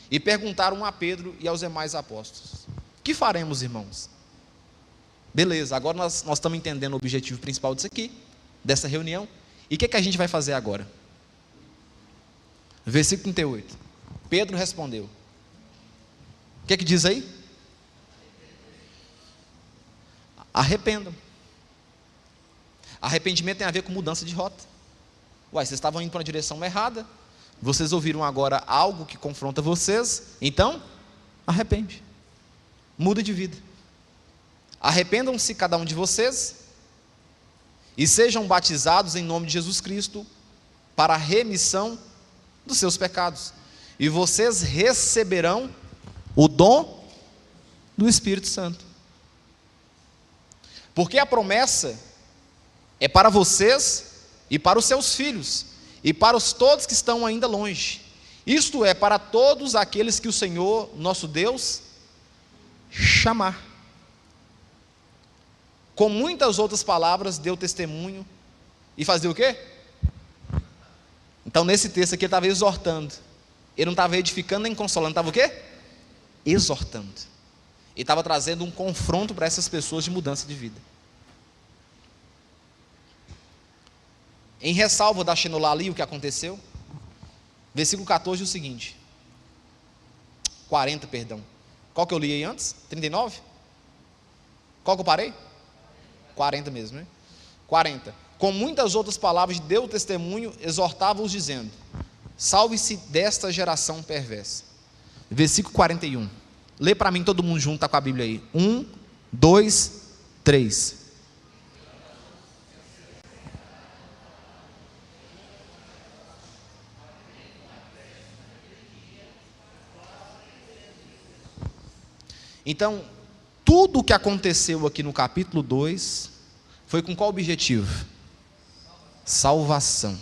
e perguntaram a Pedro e aos demais apóstolos: que faremos, irmãos? Beleza, agora nós estamos entendendo o objetivo principal disso aqui, dessa reunião. E o que a gente vai fazer agora? Versículo 38. Pedro respondeu. O que diz aí? Arrependam. Arrependimento tem a ver com mudança de rota. Uai, vocês estavam indo para uma direção errada, vocês ouviram agora algo que confronta vocês, então arrepende, muda de vida. Arrependam-se cada um de vocês e sejam batizados em nome de Jesus Cristo para a remissão dos seus pecados, e vocês receberão o dom do Espírito Santo. Porque a promessa é para vocês e para os seus filhos e para todos que estão ainda longe, isto é, para todos aqueles que o Senhor nosso Deus chamar. Com muitas outras palavras deu testemunho e fazia o quê? Então nesse texto aqui ele estava exortando, ele não estava edificando nem consolando, estava o quê? Exortando. Ele estava trazendo um confronto para essas pessoas de mudança de vida. Em ressalva da xenolalia, o que aconteceu? Versículo 14 é o seguinte, 40, perdão. Qual que eu li aí antes? 39? Qual que eu parei? 40 mesmo, né? 40. Com muitas outras palavras deu testemunho, exortava-os dizendo: salve-se desta geração perversa. Versículo 41. Lê para mim todo mundo junto, está com a Bíblia aí. 1, 2, 3. Então, tudo o que aconteceu aqui no capítulo 2 foi com qual objetivo? Salvação.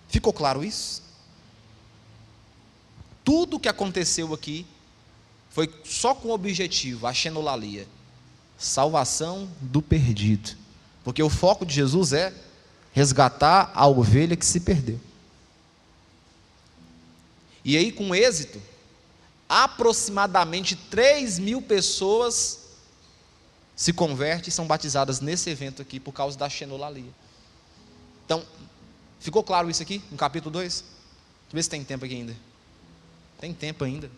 Ficou claro isso? Tudo o que aconteceu aqui foi só com o objetivo, a xenolalia, salvação do perdido. Porque o foco de Jesus é resgatar a ovelha que se perdeu. E aí, com êxito, aproximadamente 3.000 pessoas se convertem e são batizadas nesse evento aqui por causa da xenolalia. Então, ficou claro isso aqui no capítulo 2? Deixa eu ver se tem tempo aqui ainda. Tem tempo ainda.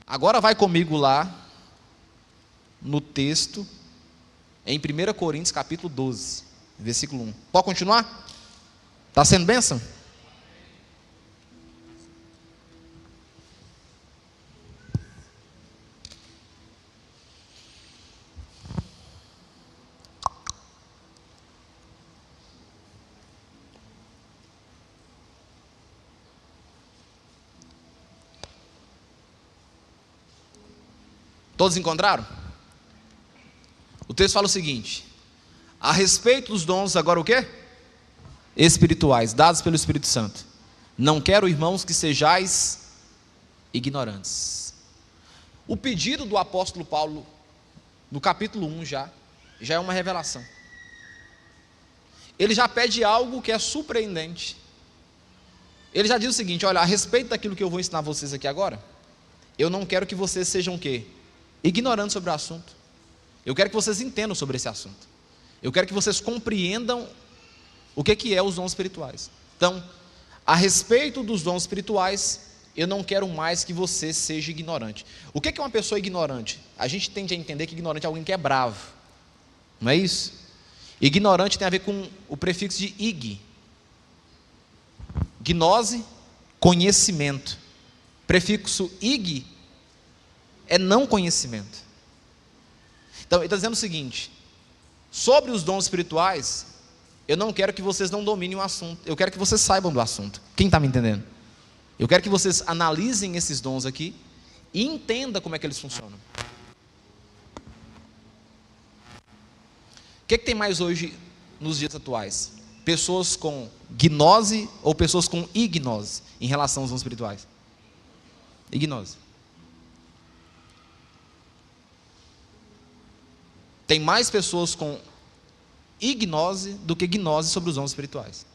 Agora vai comigo lá no texto em 1 Coríntios capítulo 12, versículo 1. Pode continuar? Está sendo bênção? Todos encontraram? O texto fala o seguinte: a respeito dos dons, agora o quê? Espirituais, dados pelo Espírito Santo. Não quero, irmãos, que sejais ignorantes. O pedido do apóstolo Paulo, no capítulo 1 já é uma revelação. Ele já pede algo que é surpreendente. Ele já diz o seguinte: olha, a respeito daquilo que eu vou ensinar vocês aqui agora, eu não quero que vocês sejam o quê? Ignorantes sobre o assunto. Eu quero que vocês entendam sobre esse assunto. Eu quero que vocês compreendam o que é os dons espirituais. Então, a respeito dos dons espirituais, eu não quero mais que você seja ignorante. O que é uma pessoa ignorante? A gente tende a entender que ignorante é alguém que é bravo. Não é isso? Ignorante tem a ver com o prefixo de ig. Gnose, conhecimento. Prefixo ig é não conhecimento. Então, ele está dizendo o seguinte: sobre os dons espirituais, eu não quero que vocês não dominem o assunto, eu quero que vocês saibam do assunto. Quem está me entendendo? Eu quero que vocês analisem esses dons aqui e entendam como é que eles funcionam. O que tem mais hoje nos dias atuais? Pessoas com gnose ou pessoas com ignose em relação aos dons espirituais? Ignose. Tem mais pessoas com ignose do que gnose sobre os dons espirituais.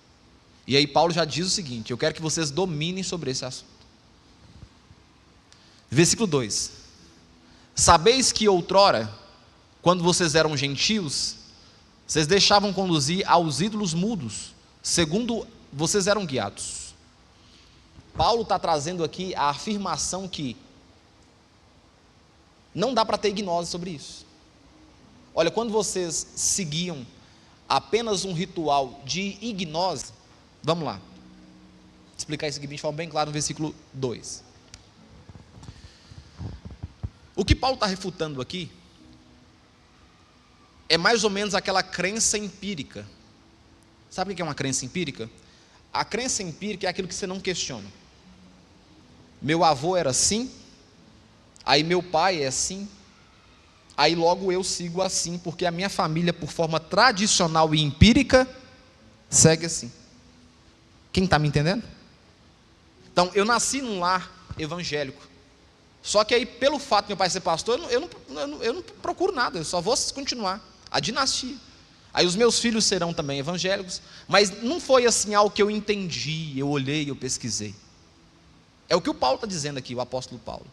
E aí Paulo já diz o seguinte: eu quero que vocês dominem sobre esse assunto. Versículo 2: sabeis que outrora, quando vocês eram gentios, vocês deixavam conduzir aos ídolos mudos, segundo vocês eram guiados. Paulo está trazendo aqui a afirmação que não dá para ter gnose sobre isso. Olha, quando vocês seguiam apenas um ritual de ignose, vamos lá, explicar isso aqui de forma bem clara no versículo 2. O que Paulo está refutando aqui é mais ou menos aquela crença empírica. Sabe o que é uma crença empírica? A crença empírica é aquilo que você não questiona. Meu avô era assim, aí meu pai é assim, aí logo eu sigo assim, porque a minha família, por forma tradicional e empírica, segue assim. Quem está me entendendo? Então, eu nasci num lar evangélico. Só que aí, pelo fato de meu pai ser pastor, eu não procuro nada, eu só vou continuar a dinastia. Aí os meus filhos serão também evangélicos, mas não foi assim algo que eu entendi, eu olhei, eu pesquisei. É o que o Paulo está dizendo aqui, o apóstolo Paulo.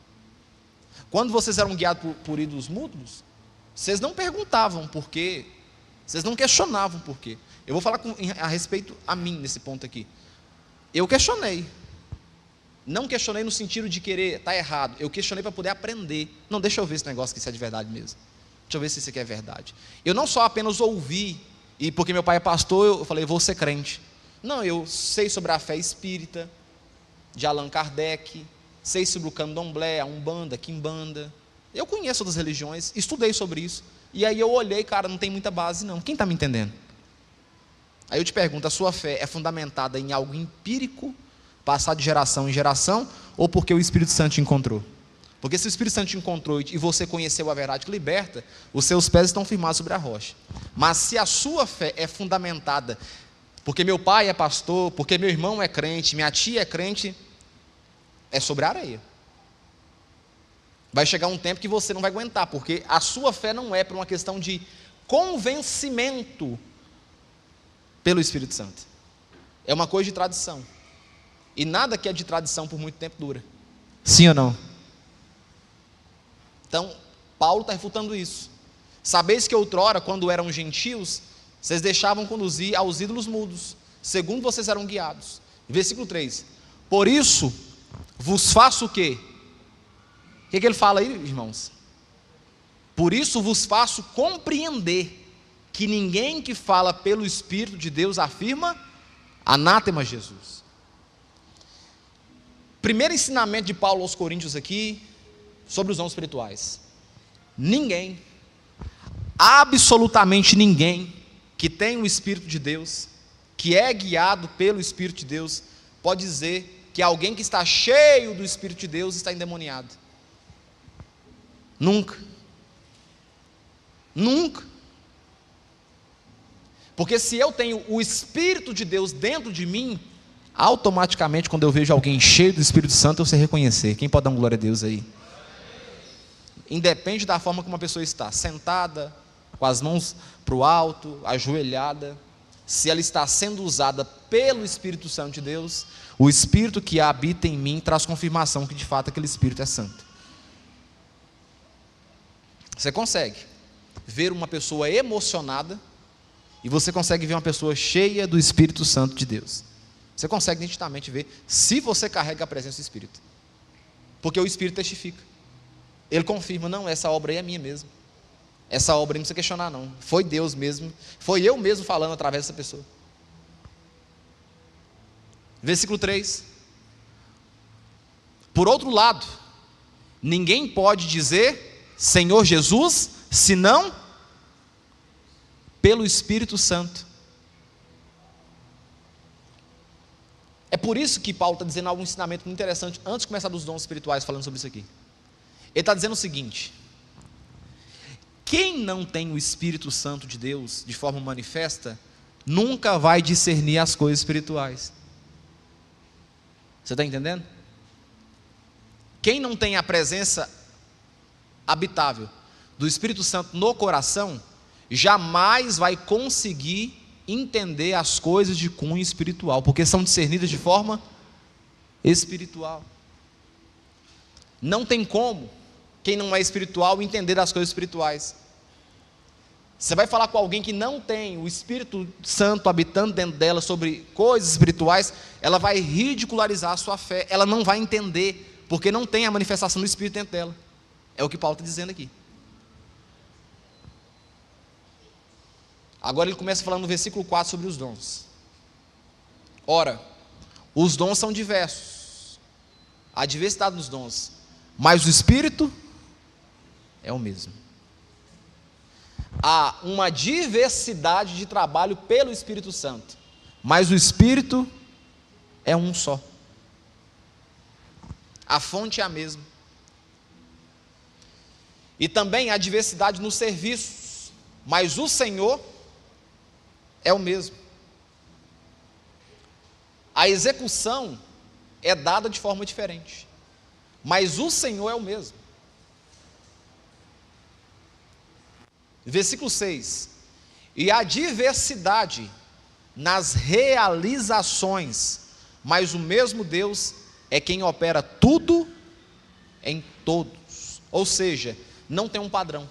Quando vocês eram guiados por ídolos mudos, vocês não perguntavam por quê, vocês não questionavam por quê. Eu vou falar a respeito a mim nesse ponto aqui. Eu questionei. Não questionei no sentido de querer estar errado. Eu questionei para poder aprender. Não, deixa eu ver esse negócio que isso é de verdade mesmo. Deixa eu ver se isso aqui é verdade. Eu não só apenas ouvi, e porque meu pai é pastor, eu falei, vou ser crente. Não, eu sei sobre a fé espírita, de Allan Kardec, sei sobre o candomblé, a umbanda, a quimbanda. Eu conheço outras religiões, estudei sobre isso. E aí eu olhei, cara, não tem muita base não. Quem está me entendendo? Aí eu te pergunto, a sua fé é fundamentada em algo empírico, passado de geração em geração, ou porque o Espírito Santo te encontrou? Porque se o Espírito Santo te encontrou e você conheceu a verdade que liberta, os seus pés estão firmados sobre a rocha. Mas se a sua fé é fundamentada, porque meu pai é pastor, porque meu irmão é crente, minha tia é crente, é sobre a areia. Vai chegar um tempo que você não vai aguentar, porque a sua fé não é por uma questão de convencimento pelo Espírito Santo. É uma coisa de tradição. E nada que é de tradição por muito tempo dura. Sim ou não? Então, Paulo está refutando isso. Sabeis que outrora, quando eram gentios, vocês deixavam conduzir aos ídolos mudos, segundo vocês eram guiados. Versículo 3. Por isso, vos faço o quê? O que ele fala aí, irmãos? Por isso vos faço compreender que ninguém que fala pelo Espírito de Deus afirma anátema Jesus. Primeiro ensinamento de Paulo aos Coríntios aqui, sobre os dons espirituais. Ninguém, absolutamente ninguém, que tem o Espírito de Deus, que é guiado pelo Espírito de Deus, pode dizer que alguém que está cheio do Espírito de Deus está endemoniado. Nunca. Nunca. Porque se eu tenho o Espírito de Deus dentro de mim, automaticamente quando eu vejo alguém cheio do Espírito Santo, eu sei reconhecer. Quem pode dar uma glória a Deus aí? Independe da forma como uma pessoa está, sentada, com as mãos para o alto, ajoelhada, se ela está sendo usada pelo Espírito Santo de Deus, o Espírito que habita em mim traz confirmação que de fato aquele Espírito é santo. Você consegue ver uma pessoa emocionada e você consegue ver uma pessoa cheia do Espírito Santo de Deus. Você consegue nitidamente ver se você carrega a presença do Espírito, porque o Espírito testifica, ele confirma, não, essa obra aí é minha mesmo, essa obra aí não precisa questionar não, foi Deus mesmo, foi eu mesmo falando através dessa pessoa. Versículo 3, por outro lado, ninguém pode dizer Senhor Jesus, senão pelo Espírito Santo. É por isso que Paulo está dizendo algo, um ensinamento muito interessante, antes de começar dos dons espirituais, falando sobre isso aqui. Ele está dizendo o seguinte: quem não tem o Espírito Santo de Deus de forma manifesta, nunca vai discernir as coisas espirituais. Você está entendendo? Quem não tem a presença habitável do Espírito Santo no coração, jamais vai conseguir entender as coisas de cunho espiritual, porque são discernidas de forma espiritual. Não tem como quem não é espiritual entender as coisas espirituais. Você vai falar com alguém que não tem o Espírito Santo habitando dentro dela sobre coisas espirituais, ela vai ridicularizar a sua fé, ela não vai entender, porque não tem a manifestação do Espírito dentro dela. É o que Paulo está dizendo aqui. Agora ele começa falando no versículo 4 sobre os dons. Ora, os dons são diversos, há diversidade nos dons, mas o Espírito é o mesmo. Há uma diversidade de trabalho pelo Espírito Santo, mas o Espírito é um só. A fonte é a mesma. E também há diversidade nos serviços, mas o Senhor é o mesmo. A execução é dada de forma diferente, mas o Senhor é o mesmo. Versículo 6: e há diversidade nas realizações, mas o mesmo Deus é quem opera tudo em todos. Ou seja, não tem um padrão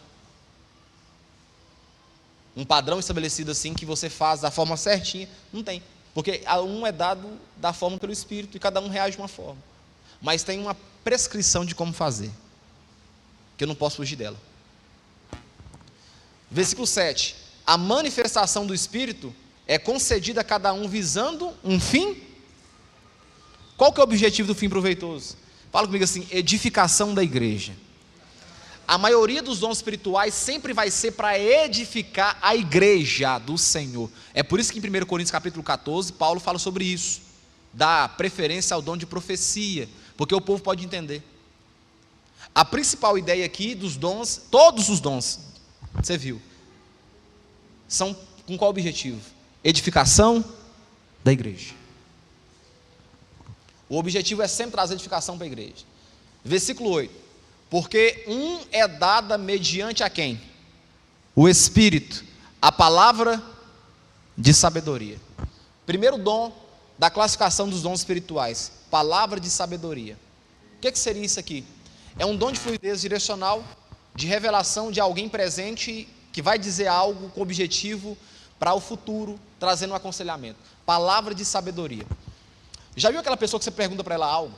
estabelecido assim, que você faz da forma certinha, não tem, porque um é dado da forma pelo Espírito, e cada um reage de uma forma, mas tem uma prescrição de como fazer, que eu não posso fugir dela. Versículo 7, a manifestação do Espírito é concedida a cada um visando um fim. Qual que é o objetivo do fim proveitoso? Fala comigo assim: edificação da igreja. A maioria dos dons espirituais sempre vai ser para edificar a igreja do Senhor. É por isso que em 1 Coríntios capítulo 14, Paulo fala sobre isso, dá preferência ao dom de profecia, porque o povo pode entender. A principal ideia aqui dos dons, todos os dons, você viu, são com qual objetivo? Edificação da igreja. O objetivo é sempre trazer edificação para a igreja. Versículo 8, porque um é dada mediante a quem? O Espírito, a palavra de sabedoria. Primeiro dom da classificação dos dons espirituais, palavra de sabedoria. O que seria isso aqui? É um dom de fluidez direcional, de revelação de alguém presente, que vai dizer algo com objetivo para o futuro, trazendo um aconselhamento. Palavra de sabedoria. Já viu aquela pessoa que você pergunta para ela algo,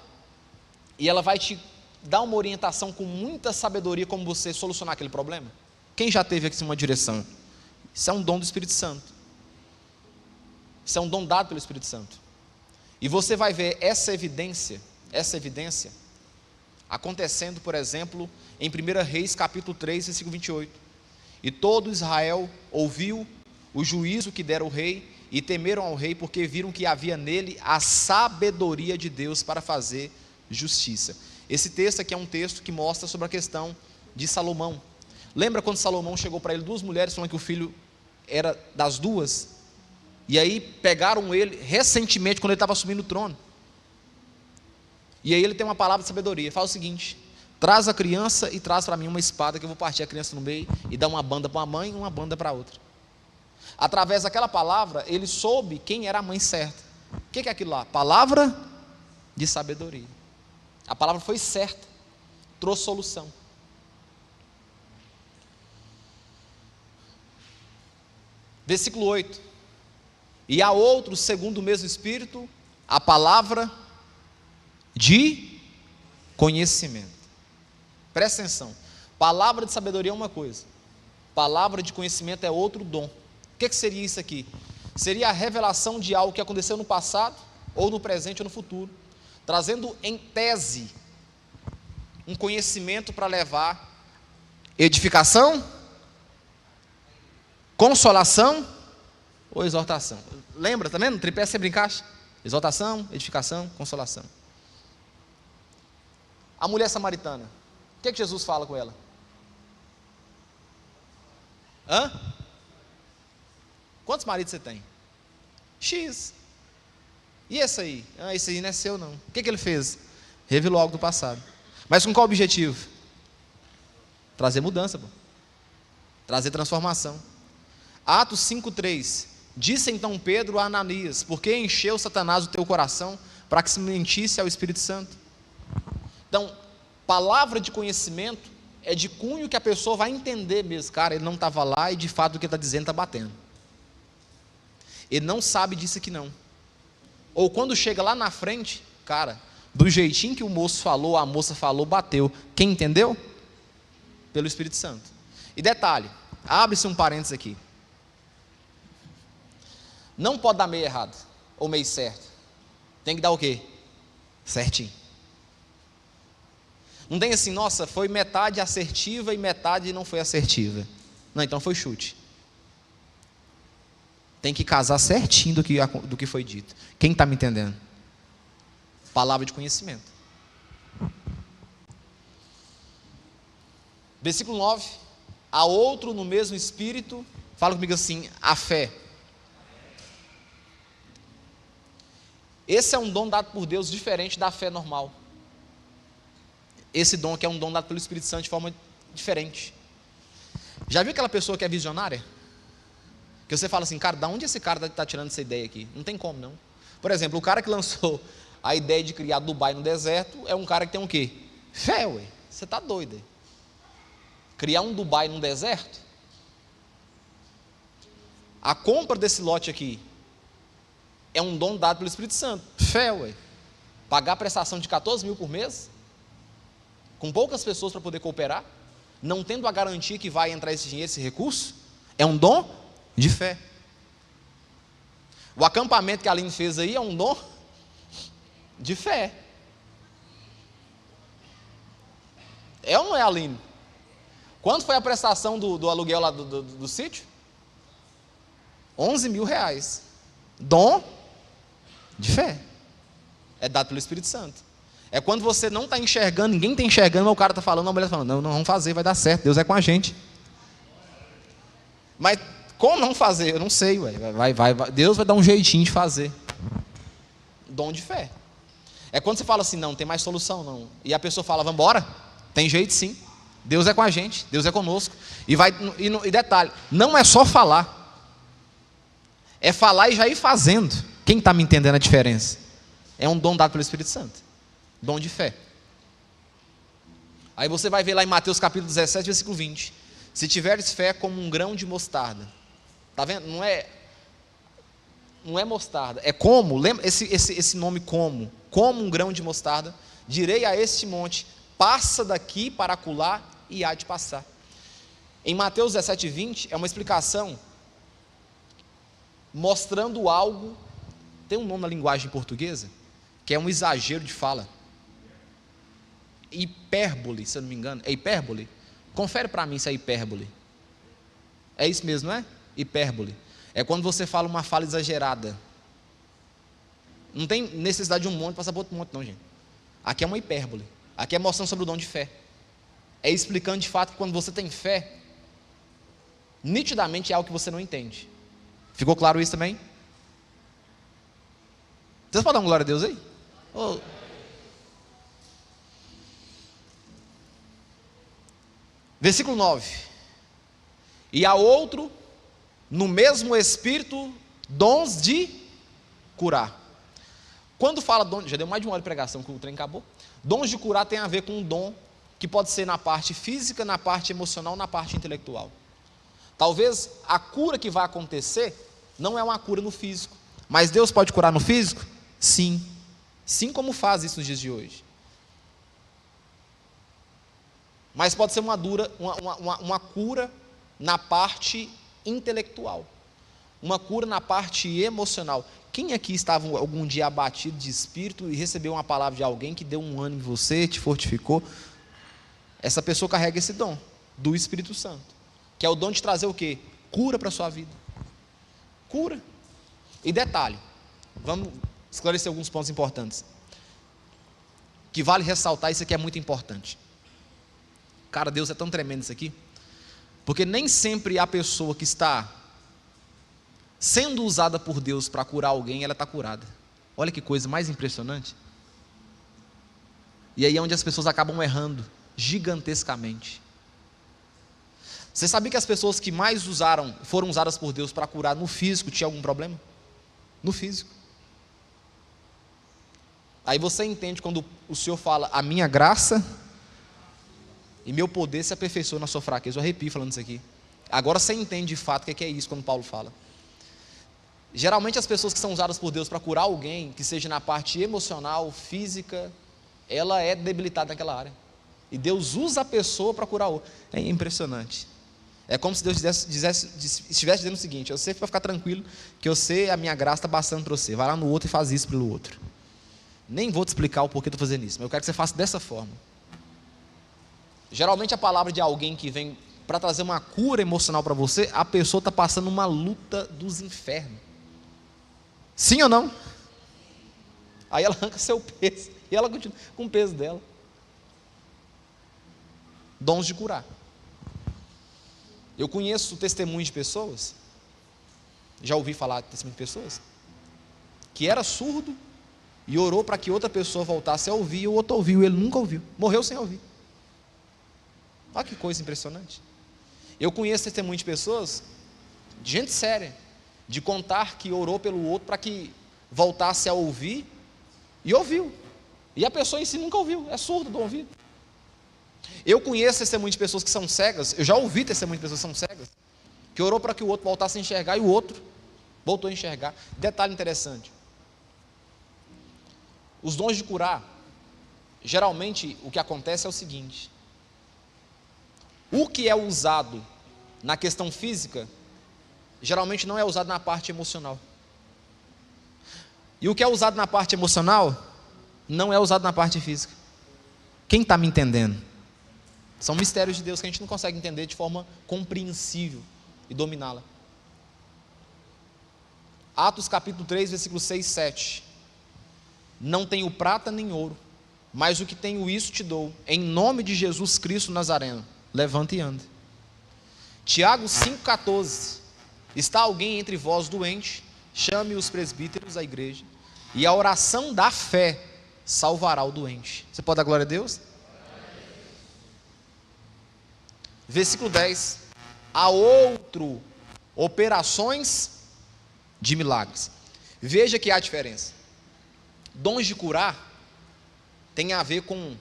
e ela vai te dar uma orientação com muita sabedoria como você solucionar aquele problema? Quem já teve aqui uma direção? Isso é um dom do Espírito Santo. Isso é um dom dado pelo Espírito Santo. E você vai ver essa evidência acontecendo, por exemplo, em 1 Reis capítulo 3, versículo 28. E todo Israel ouviu o juízo que dera o rei, e temeram ao rei, porque viram que havia nele a sabedoria de Deus para fazer justiça. Esse texto aqui é um texto que mostra sobre a questão de Salomão. Lembra quando Salomão chegou para ele 2 mulheres, falando que o filho era das 2? E aí pegaram ele recentemente, quando ele estava assumindo o trono. E aí ele tem uma palavra de sabedoria, fala o seguinte: traz a criança e traz para mim uma espada, que eu vou partir a criança no meio e dar uma banda para uma mãe e uma banda para outra. Através daquela palavra, ele soube quem era a mãe certa. O que é aquilo lá? Palavra de sabedoria. A palavra foi certa, trouxe solução. Versículo 8. E a outro, segundo o mesmo Espírito, a palavra de conhecimento. Presta atenção. Palavra de sabedoria é uma coisa, palavra de conhecimento é outro dom. O que seria isso aqui? Seria a revelação de algo que aconteceu no passado, ou no presente, ou no futuro, trazendo em tese um conhecimento para levar edificação, consolação ou exortação. Lembra, tá vendo? O tripé sempre encaixa. Exortação, edificação, consolação. A mulher samaritana, o que Jesus fala com ela? Quantos maridos você tem? X. E esse aí? Esse aí não é seu não. O que ele fez? Revelou algo do passado. Mas com qual objetivo? Trazer mudança, trazer transformação. Atos 5:3. Disse então Pedro a Ananias: por que encheu Satanás o teu coração para que se mentisse ao Espírito Santo? Então, palavra de conhecimento é de cunho que a pessoa vai entender mesmo. Cara, ele não estava lá e de fato o que ele está dizendo está batendo. Ele não sabe disso aqui não. Ou quando chega lá na frente, cara, do jeitinho que o moço falou, a moça falou, bateu. Quem entendeu? Pelo Espírito Santo. E detalhe, abre-se um parênteses aqui. Não pode dar meio errado, ou meio certo. Tem que dar o quê? Certinho. Não tem assim, nossa, foi metade assertiva e metade não foi assertiva. Não, então foi chute. Tem que casar certinho do que foi dito. Quem está me entendendo? Palavra de conhecimento. Versículo 9. A outro no mesmo espírito, fala comigo assim, a fé. Esse é um dom dado por Deus diferente da fé normal. Esse dom aqui é um dom dado pelo Espírito Santo de forma diferente. Já viu aquela pessoa que é visionária? Que você fala assim, cara, da onde esse cara está tirando essa ideia aqui? Não tem como não. Por exemplo, o cara que lançou a ideia de criar Dubai no deserto é um cara que tem o quê? Fé, ué. Você está doido, hein? Criar um Dubai no deserto? A compra desse lote aqui é um dom dado pelo Espírito Santo. Fé, ué. Pagar prestação de 14 mil por mês, com poucas pessoas para poder cooperar, não tendo a garantia que vai entrar esse dinheiro, esse recurso, é um dom de fé. O acampamento que a Aline fez aí é um dom de fé. É ou não é, Aline? Quanto foi a prestação do aluguel lá do sítio? 11 mil reais. Dom de fé. É dado pelo Espírito Santo. É quando você não está enxergando, ninguém está enxergando, mas o cara está falando, a mulher está falando, não, vamos fazer, vai dar certo, Deus é com a gente. Mas como não fazer? Eu não sei, vai, Deus vai dar um jeitinho de fazer. Dom de fé. É quando você fala assim, não tem mais solução não. E a pessoa fala, vamos embora? Tem jeito sim. Deus é com a gente, Deus é conosco. E detalhe, não é só falar. É falar e já ir fazendo. Quem está me entendendo a diferença? É um dom dado pelo Espírito Santo. Dom de fé. Aí você vai ver lá em Mateus capítulo 17, versículo 20. Se tiveres fé como um grão de mostarda. Está vendo? Não é mostarda. É como, lembra esse nome como um grão de mostarda. Direi a este monte, passa daqui para acolá e há de passar. Em Mateus 17, 20, é uma explicação mostrando algo, tem um nome na linguagem portuguesa, que é um exagero de fala. Hipérbole, se eu não me engano. É hipérbole? Confere para mim se é hipérbole. É isso mesmo, não é? Hipérbole. É quando você fala uma fala exagerada. Não tem necessidade de um monte passar para outro monte, não, gente. Aqui é uma hipérbole. Aqui é mostrando sobre o dom de fé. É explicando de fato que quando você tem fé, nitidamente é algo que você não entende. Ficou claro isso também? Vocês podem dar uma glória a Deus aí? Oh. Versículo 9. E há outro, no mesmo Espírito, dons de curar. Quando fala dom, já deu mais de uma hora de pregação que o trem acabou. Dons de curar tem a ver com um dom que pode ser na parte física, na parte emocional, na parte intelectual. Talvez a cura que vai acontecer não é uma cura no físico, mas Deus pode curar no físico? Sim. Sim, como faz isso nos dias de hoje. Mas pode ser uma cura na parte intelectual, uma cura na parte emocional. Quem aqui estava algum dia abatido de espírito e recebeu uma palavra de alguém que deu um ânimo em você, te fortificou? Essa pessoa carrega esse dom do Espírito Santo, que é o dom de trazer o quê? Cura para a sua vida. Cura. E detalhe, vamos esclarecer alguns pontos importantes, que vale ressaltar, isso aqui é muito importante. Cara, Deus é tão tremendo isso aqui, porque nem sempre a pessoa que está sendo usada por Deus para curar alguém, ela está curada. Olha que coisa mais impressionante. E aí é onde as pessoas acabam errando gigantescamente. Você sabia que as pessoas que mais foram usadas por Deus para curar no físico, tinham algum problema? No físico. Aí você entende quando o Senhor fala, a minha graça e meu poder se aperfeiçoa na sua fraqueza. Eu arrepio falando isso aqui. Agora você entende de fato o que é isso quando Paulo fala. Geralmente as pessoas que são usadas por Deus para curar alguém, que seja na parte emocional, física, ela é debilitada naquela área. E Deus usa a pessoa para curar outra. É impressionante. É como se Deus estivesse dizendo o seguinte: eu sei que vai ficar tranquilo, que eu sei, a minha graça está bastando para você. Vai lá no outro e faz isso pelo outro. Nem vou te explicar o porquê estou fazendo isso, mas eu quero que você faça dessa forma. Geralmente a palavra de alguém que vem para trazer uma cura emocional para você, a pessoa está passando uma luta dos infernos. Sim ou não? Aí ela arranca seu peso, e ela continua com o peso dela. Dons de curar. Eu conheço testemunhos de pessoas, já ouvi falar de testemunhos de pessoas, que era surdo e orou para que outra pessoa voltasse a ouvir, e o outro ouviu, ele nunca ouviu, morreu sem ouvir. Olha que coisa impressionante. Eu conheço testemunhos de pessoas, de gente séria, de contar que orou pelo outro para que voltasse a ouvir, e ouviu, e a pessoa em si nunca ouviu, é surdo do ouvido. Eu conheço testemunhos de pessoas que são cegas, eu já ouvi testemunhos de pessoas que são cegas, que orou para que o outro voltasse a enxergar, e o outro voltou a enxergar. Detalhe interessante, os dons de curar, geralmente o que acontece é o seguinte: o que é usado na questão física, geralmente não é usado na parte emocional. E o que é usado na parte emocional, não é usado na parte física. Quem está me entendendo? São mistérios de Deus que a gente não consegue entender de forma compreensível e dominá-la. Atos capítulo 3, versículos 6 e 7. Não tenho prata nem ouro, mas o que tenho isso te dou, em nome de Jesus Cristo Nazareno, levanta e anda. Tiago 5,14. Está alguém entre vós doente, chame os presbíteros da igreja, e a oração da fé salvará o doente. Você pode dar glória a Deus? Versículo 10. Há outro, operações de milagres. Veja que há diferença. Dons de curar tem a ver com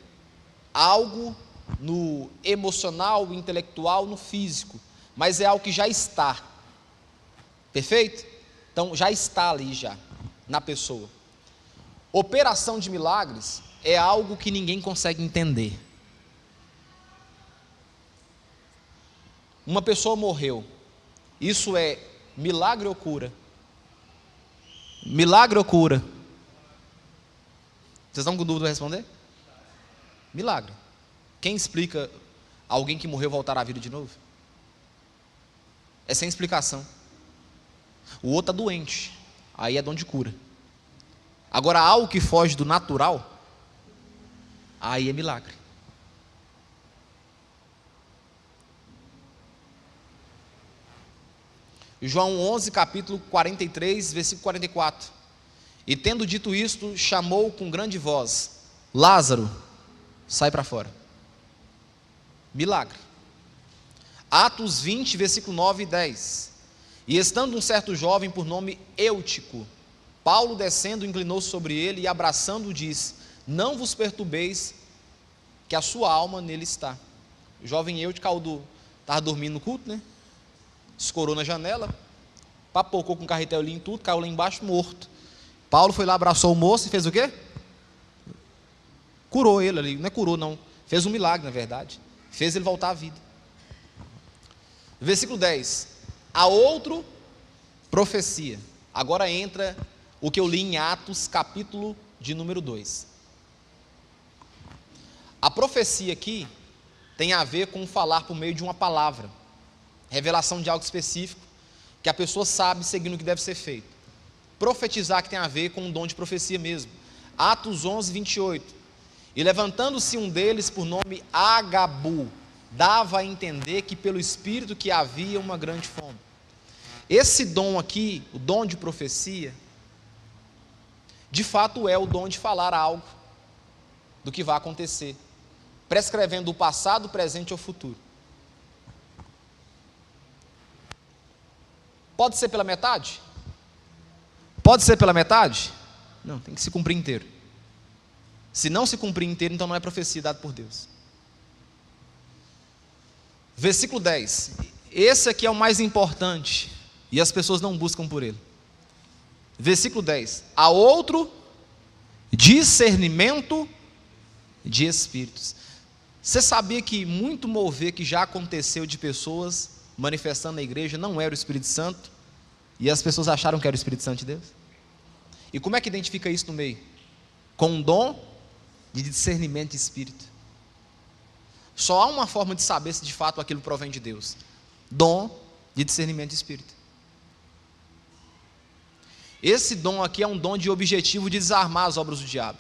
algo no emocional, intelectual, no físico, mas é algo que já está. Perfeito? Então já está ali já, na pessoa. Operação de milagres é algo que ninguém consegue entender. Uma pessoa morreu, isso é milagre ou cura? Milagre ou cura? Vocês estão com dúvida para responder? Milagre. Quem explica alguém que morreu voltar à vida de novo? É sem explicação. O outro está doente, aí é dom de cura. Agora, algo que foge do natural, aí é milagre. João 11, capítulo 43, versículo 44. E tendo dito isto, chamou com grande voz: Lázaro, sai para fora. Milagre. Atos 20, versículo 9 e 10. E estando um certo jovem por nome Eutico, Paulo descendo inclinou-se sobre ele e abraçando-o disse: não vos perturbeis, que a sua alma nele está. O jovem Eutico estava dormindo no culto, né? Escorou na janela, papocou com o carretel ali em tudo, caiu lá embaixo morto. Paulo foi lá, abraçou o moço e fez o quê? Curou ele ali, não é curou não, fez um milagre na verdade, fez ele voltar à vida. Versículo 10, a outro profecia. Agora entra o que eu li em Atos, capítulo de número 2. A profecia aqui tem a ver com falar por meio de uma palavra, revelação de algo específico, que a pessoa sabe seguindo o que deve ser feito. Profetizar que tem a ver com um dom de profecia mesmo. Atos 11, 28. E levantando-se um deles por nome Agabu, dava a entender que pelo Espírito que havia uma grande fome. Esse dom aqui, o dom de profecia, de fato é o dom de falar algo do que vai acontecer, prescrevendo o passado, o presente ou o futuro. Pode ser pela metade? Pode ser pela metade? Não, tem que se cumprir inteiro. Se não se cumprir inteiro, então não é profecia dada por Deus. Versículo 10. Esse aqui é o mais importante, e as pessoas não buscam por ele. Versículo 10. A outro discernimento de espíritos. Você sabia que muito mover que já aconteceu de pessoas manifestando na igreja não era o Espírito Santo, e as pessoas acharam que era o Espírito Santo de Deus? E como é que identifica isso no meio? Com um dom de discernimento de espírito. Só há uma forma de saber se de fato aquilo provém de Deus: dom de discernimento de espírito. Esse dom aqui é um dom de objetivo de desarmar as obras do diabo.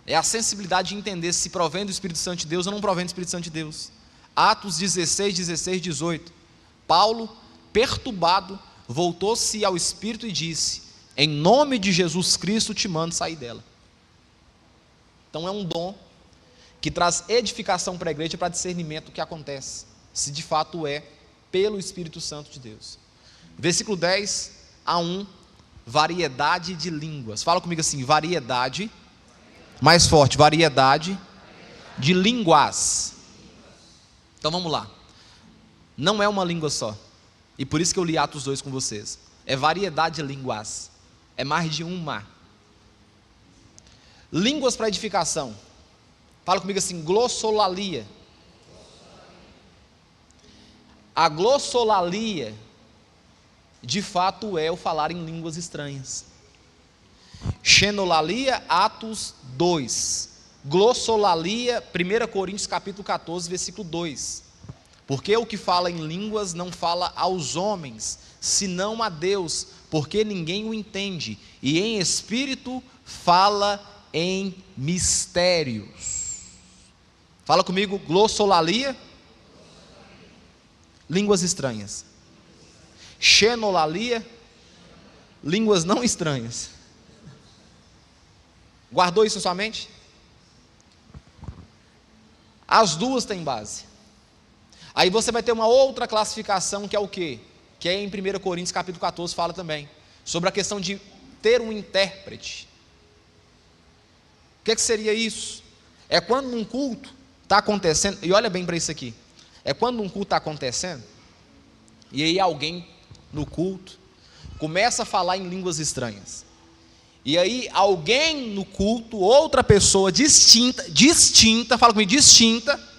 É a sensibilidade de entender se provém do Espírito Santo de Deus ou não provém do Espírito Santo de Deus. Atos 16, 16, 18. Paulo, perturbado, voltou-se ao Espírito e disse: em nome de Jesus Cristo te mando sair dela. Então é um dom que traz edificação para a igreja, para discernimento do que acontece, se de fato é pelo Espírito Santo de Deus. Versículo 10 a 1, variedade de línguas. Fala comigo assim: variedade, mais forte, variedade de línguas. Então vamos lá. Não é uma língua só, e por isso que eu li Atos 2 com vocês. É variedade de línguas, é mais de uma. Línguas para edificação. Fala comigo assim: glossolalia. A glossolalia, de fato, é o falar em línguas estranhas. Xenolalia, Atos 2. Glossolalia, 1 Coríntios capítulo 14, versículo 2. Porque o que fala em línguas não fala aos homens, senão a Deus, porque ninguém o entende, e em espírito fala em mistérios. Fala comigo: glossolalia, línguas estranhas. Xenolalia, línguas não estranhas. Guardou isso em sua mente? As duas têm base. Aí você vai ter uma outra classificação, que é o quê? Que é em 1 Coríntios capítulo 14, fala também sobre a questão de ter um intérprete. O que seria isso? É quando um culto está acontecendo, e olha bem para isso aqui, é quando um culto está acontecendo, e aí alguém no culto começa a falar em línguas estranhas, e aí alguém no culto, outra pessoa distinta, fala comigo, distinta,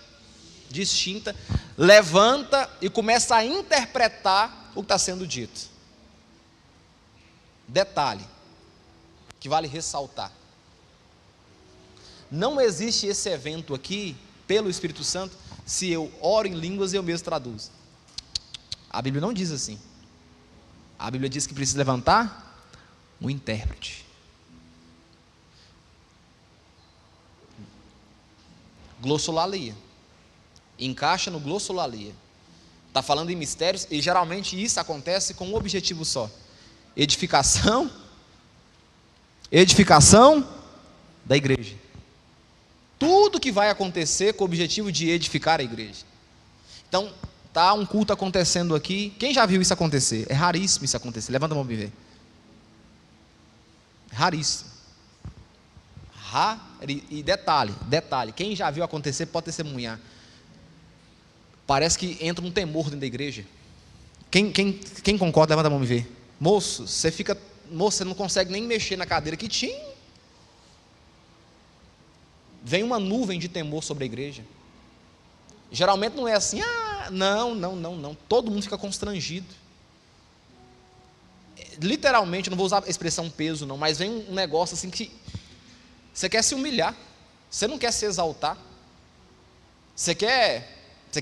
levanta e começa a interpretar o que está sendo dito. Detalhe, que vale ressaltar. Não existe esse evento aqui, pelo Espírito Santo, se eu oro em línguas e eu mesmo traduzo. A Bíblia não diz assim. A Bíblia diz que precisa levantar um intérprete. Glossolalia. Encaixa no glossolalia. Está falando em mistérios e geralmente isso acontece com um objetivo só: edificação da igreja. Tudo que vai acontecer com o objetivo de edificar a igreja. Então, tá um culto acontecendo aqui. Quem já viu isso acontecer? É raríssimo isso acontecer. Levanta a mão para ver. Raríssimo. E detalhe, quem já viu acontecer pode testemunhar. Parece que entra um temor dentro da igreja. Quem concorda, levanta a mão e vê. Moço, você não consegue nem mexer na cadeira que tinha. Vem uma nuvem de temor sobre a igreja. Geralmente não é assim, não. Todo mundo fica constrangido. Literalmente, não vou usar a expressão peso não, mas vem um negócio assim que você quer se humilhar, você não quer se exaltar, você quer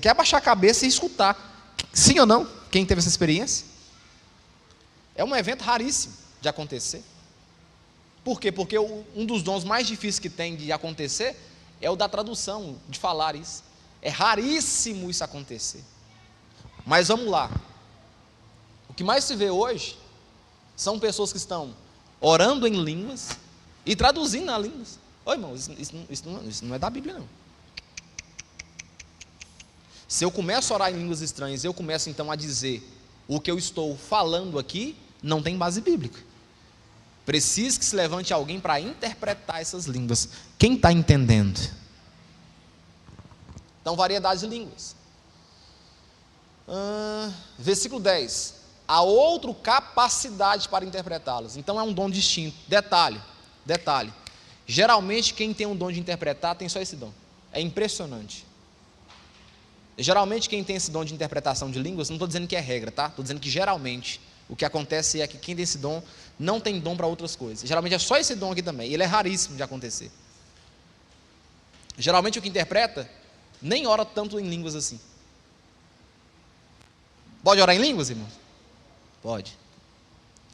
abaixar a cabeça e escutar. Sim ou não? Quem teve essa experiência? É um evento raríssimo de acontecer. Por quê? Porque um dos dons mais difíceis que tem de acontecer é o da tradução, de falar isso. É raríssimo isso acontecer. Mas vamos lá. O que mais se vê hoje são pessoas que estão orando em línguas e traduzindo nas línguas. Ô irmão, isso não é da Bíblia não. Se eu começo a orar em línguas estranhas, eu começo então a dizer o que eu estou falando aqui, não tem base bíblica. Precisa que se levante alguém para interpretar essas línguas. Quem está entendendo? Então, variedade de línguas. Versículo 10. Há outra capacidade para interpretá-las. Então, é um dom distinto. Detalhe. Geralmente, quem tem um dom de interpretar, tem só esse dom. É impressionante. Geralmente, quem tem esse dom de interpretação de línguas, não estou dizendo que é regra, tá? Estou dizendo que geralmente o que acontece é que quem tem esse dom não tem dom para outras coisas. Geralmente é só esse dom aqui também. Ele é raríssimo de acontecer. Geralmente o que interpreta nem ora tanto em línguas assim. Pode orar em línguas, irmãos? Pode.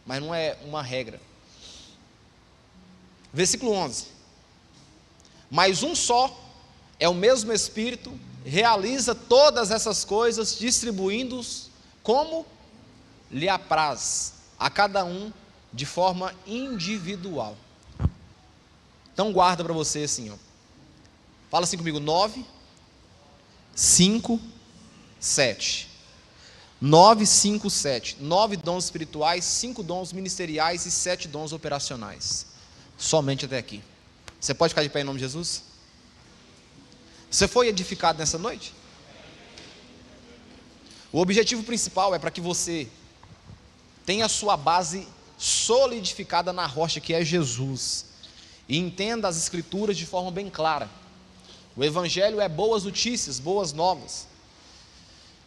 Mas não é uma regra. Versículo 11. Mas um só é o mesmo Espírito, realiza todas essas coisas, distribuindo-os como lhe apraz a cada um de forma individual. Então guarda para você assim, ó. Fala assim comigo: 9, 5, 7. 9, 5, 7. 9 dons espirituais, 5 dons ministeriais e 7 dons operacionais. Somente até aqui. Você pode ficar de pé em nome de Jesus? Você foi edificado nessa noite? O objetivo principal é para que você tenha a sua base solidificada na rocha que é Jesus, e entenda as Escrituras de forma bem clara. O Evangelho é boas notícias, boas novas,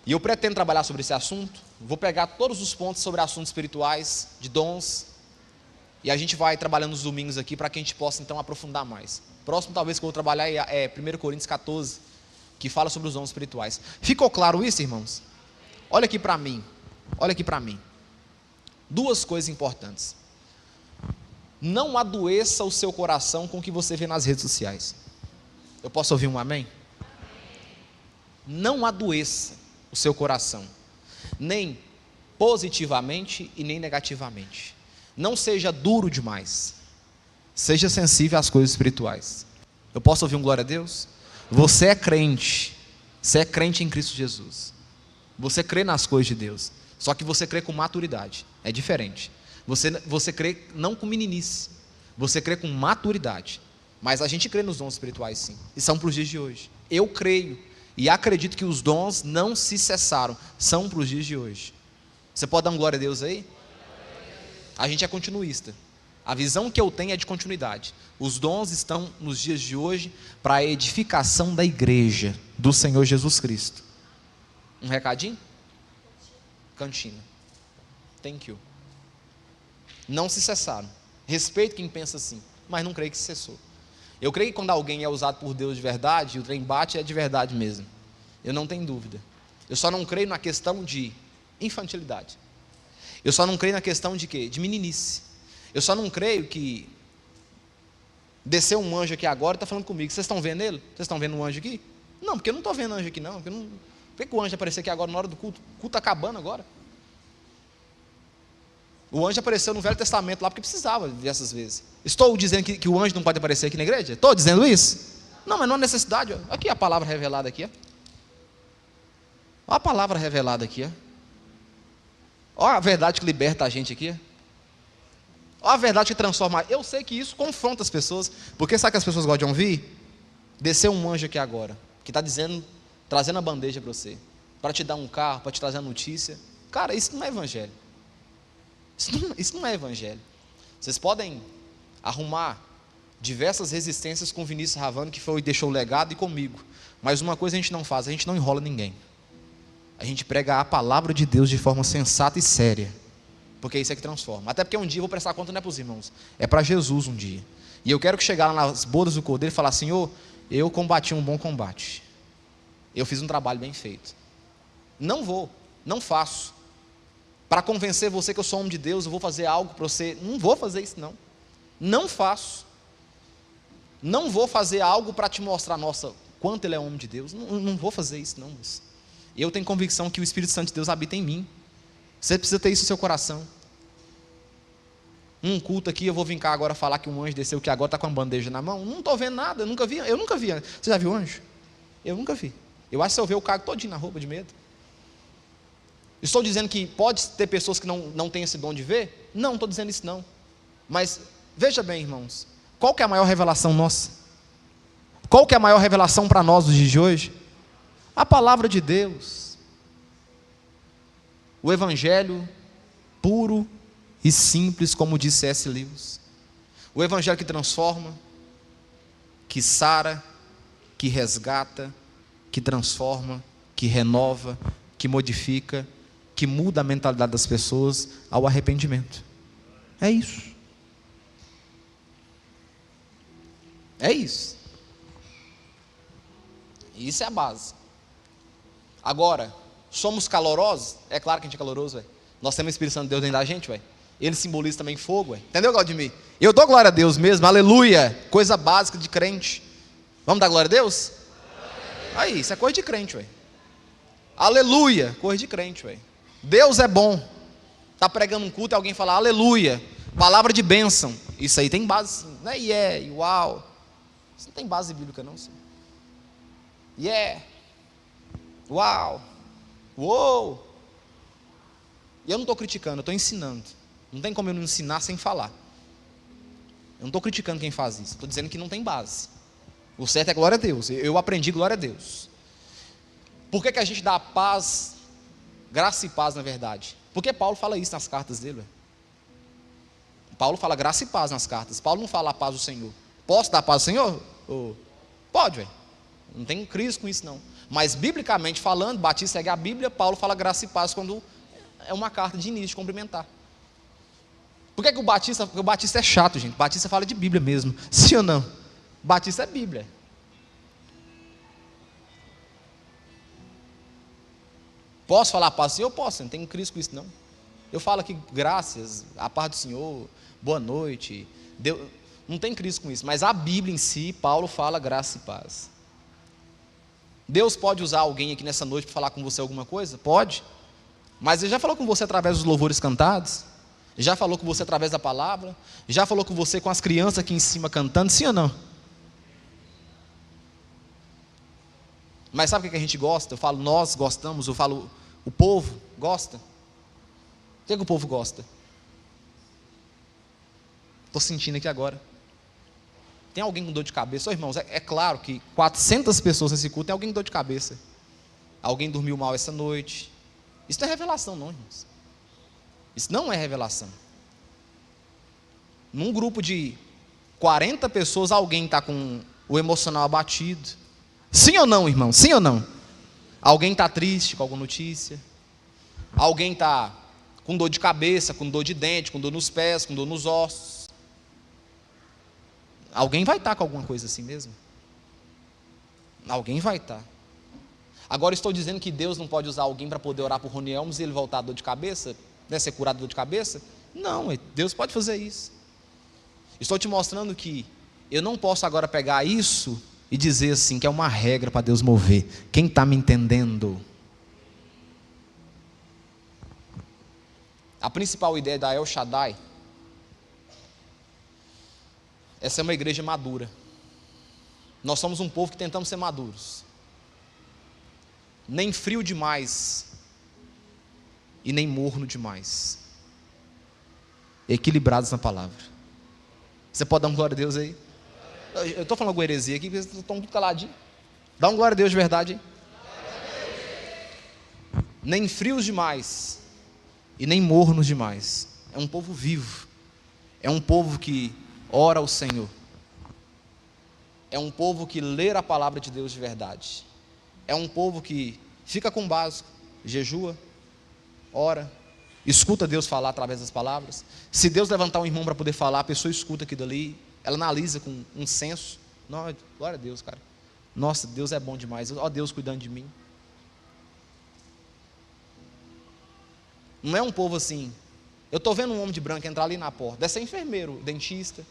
e eu pretendo trabalhar sobre esse assunto. Vou pegar todos os pontos sobre assuntos espirituais, de dons, e a gente vai trabalhando nos domingos aqui, para que a gente possa então aprofundar mais. Próximo talvez que eu vou trabalhar é 1 Coríntios 14, que fala sobre os dons espirituais. Ficou claro isso, irmãos? Olha aqui para mim. Duas coisas importantes. Não adoeça o seu coração com o que você vê nas redes sociais. Eu posso ouvir um amém? Não adoeça o seu coração, nem positivamente e nem negativamente. Não seja duro demais. Seja sensível às coisas espirituais. Eu posso ouvir um glória a Deus? Você é crente em Cristo Jesus. Você crê nas coisas de Deus. Só que você crê com maturidade. É diferente. Você crê não com meninice. Você crê com maturidade. Mas a gente crê nos dons espirituais sim. E são para os dias de hoje. Eu creio e acredito que os dons não se cessaram. São para os dias de hoje. Você pode dar um glória a Deus aí? A gente é continuista. A visão que eu tenho é de continuidade. Os dons estão nos dias de hoje para a edificação da igreja do Senhor Jesus Cristo. Um recadinho? Cantina. Thank you. Não se cessaram. Respeito quem pensa assim, mas não creio que cessou. Eu creio que quando alguém é usado por Deus de verdade, o trem bate é de verdade mesmo. Eu não tenho dúvida. Eu só não creio na questão de infantilidade. Eu só não creio na questão de quê? De meninice. Eu só não creio que desceu um anjo aqui agora e está falando comigo. Vocês estão vendo ele? Vocês estão vendo um anjo aqui? Não, porque eu não estou vendo anjo aqui não. Por que o anjo apareceu aqui agora na hora do culto? O culto está acabando agora. O anjo apareceu no Velho Testamento lá porque precisava dessas vezes. Estou dizendo que o anjo não pode aparecer aqui na igreja? Estou dizendo isso? Não, mas não há necessidade. Ó. Aqui a palavra revelada aqui. Ó. Olha a palavra revelada aqui. Olha a verdade que liberta a gente aqui. Olha a verdade que transforma. Eu sei que isso confronta as pessoas. Porque sabe que as pessoas gostam de ouvir? Desceu um anjo aqui agora. Que está dizendo, trazendo a bandeja para você. Para te dar um carro, para te trazer a notícia. Cara, isso não é evangelho. Isso não é evangelho. Vocês podem arrumar diversas resistências com Vinícius Ravano, que foi e deixou o legado, e comigo. Mas uma coisa a gente não faz, a gente não enrola ninguém. A gente prega a palavra de Deus de forma sensata e séria. Porque isso é que transforma. Até porque um dia eu vou prestar conta não é para os irmãos, é para Jesus um dia. E eu quero que chegar lá nas bodas do Cordeiro e falar: Senhor, eu combati um bom combate. Eu fiz um trabalho bem feito. Não faço. Para convencer você que eu sou homem de Deus, eu vou fazer algo para você. Não vou fazer isso não. Não faço. Não vou fazer algo para te mostrar, nossa, quanto ele é homem de Deus. Não vou fazer isso não. Eu tenho convicção que o Espírito Santo de Deus habita em mim. Você precisa ter isso no seu coração. Um culto aqui, eu vou vir cá agora falar que um anjo desceu, que agora está com a bandeja na mão. Não estou vendo nada, eu nunca vi. Você já viu anjo? Eu nunca vi. Eu acho que se eu ver, eu cago todinho na roupa de medo. Estou dizendo que pode ter pessoas que não têm esse dom de ver? Não estou dizendo isso não. Mas, veja bem, irmãos, qual que é a maior revelação nossa? Qual que é a maior revelação para nós nos dias de hoje? A palavra de Deus. O evangelho puro e simples, como disse C.S. Lewis. O evangelho que transforma, que sara, que resgata, que transforma, que renova, que modifica, que muda a mentalidade das pessoas ao arrependimento. É isso. É isso. Isso é a base. Agora, somos calorosos? É claro que a gente é caloroso, velho. Nós temos o Espírito Santo de Deus dentro da gente, velho. Ele simboliza também fogo, velho. Entendeu, Claudemir? Eu dou glória a Deus mesmo, aleluia. Coisa básica de crente. Vamos dar glória a Deus? Aí, isso é coisa de crente, velho. Aleluia, coisa de crente, velho. Deus é bom. Está pregando um culto e alguém fala aleluia, palavra de bênção. Isso aí tem base, não é uau. Isso não tem base bíblica não, senhor. Uau, uou. E eu não estou criticando, eu estou ensinando. Não tem como eu não ensinar sem falar. Eu não estou criticando quem faz isso, estou dizendo que não tem base. O certo é glória a Deus. Eu aprendi glória a Deus. Por que a gente dá paz, graça e paz na verdade? Porque Paulo fala isso nas cartas dele. Paulo fala graça e paz nas cartas. Paulo não fala a paz do Senhor. Posso dar a paz do Senhor? Pode, velho. Não tem crise com isso não. Mas biblicamente falando, Batista segue a Bíblia, Paulo fala graça e paz quando é uma carta de início, de cumprimentar. Por que o Batista? Porque o Batista é chato, gente. O Batista fala de Bíblia mesmo. Sim ou não? Batista é Bíblia. Posso falar a paz do Senhor? Eu posso, não tenho crise com isso não. Eu falo aqui graças, a paz do Senhor, boa noite. Deus, não tem crise com isso, mas a Bíblia em si, Paulo fala graça e paz. Deus pode usar alguém aqui nessa noite para falar com você alguma coisa? Pode. Mas Ele já falou com você através dos louvores cantados? Já falou com você através da palavra? Já falou com você com as crianças aqui em cima cantando? Sim ou não? Mas sabe o que a gente gosta? Eu falo nós gostamos, eu falo o povo gosta. O que o povo gosta? Estou sentindo aqui agora. Tem alguém com dor de cabeça? Irmãos, é claro que 400 pessoas nesse culto tem alguém com dor de cabeça. Alguém dormiu mal essa noite. Isso não é revelação não, irmãos. Isso não é revelação. Num grupo de 40 pessoas, alguém está com o emocional abatido. Sim ou não, irmão? Sim ou não? Alguém está triste com alguma notícia. Alguém está com dor de cabeça, com dor de dente, com dor nos pés, com dor nos ossos. Alguém vai estar com alguma coisa assim mesmo. Alguém vai estar. Agora estou dizendo que Deus não pode usar alguém para poder orar por Rony Elmos e ele voltar à dor de cabeça, né, ser curado da dor de cabeça? Não, Deus pode fazer isso. Estou te mostrando que eu não posso agora pegar isso e dizer assim, que é uma regra para Deus mover. Quem está me entendendo? A principal ideia da El Shaddai é ser uma igreja madura. Nós somos um povo que tentamos ser maduros. Nem frio demais e nem morno demais. Equilibrados na palavra. Você pode dar um glória a Deus aí? Eu estou falando alguma heresia aqui, porque vocês estão muito caladinhos. Dá um glória a Deus de verdade, hein? Nem frios demais e nem mornos demais. É um povo vivo. É um povo que ora ao Senhor. É um povo que lê a palavra de Deus de verdade. É um povo que fica com o básico, jejua, ora, escuta Deus falar através das palavras. Se Deus levantar um irmão para poder falar, a pessoa escuta aquilo ali, ela analisa com um senso. Não, glória a Deus, cara. Nossa, Deus é bom demais. Ó, Deus cuidando de mim. Não é um povo assim. Eu estou vendo um homem de branco entrar ali na porta. Deve ser enfermeiro, dentista.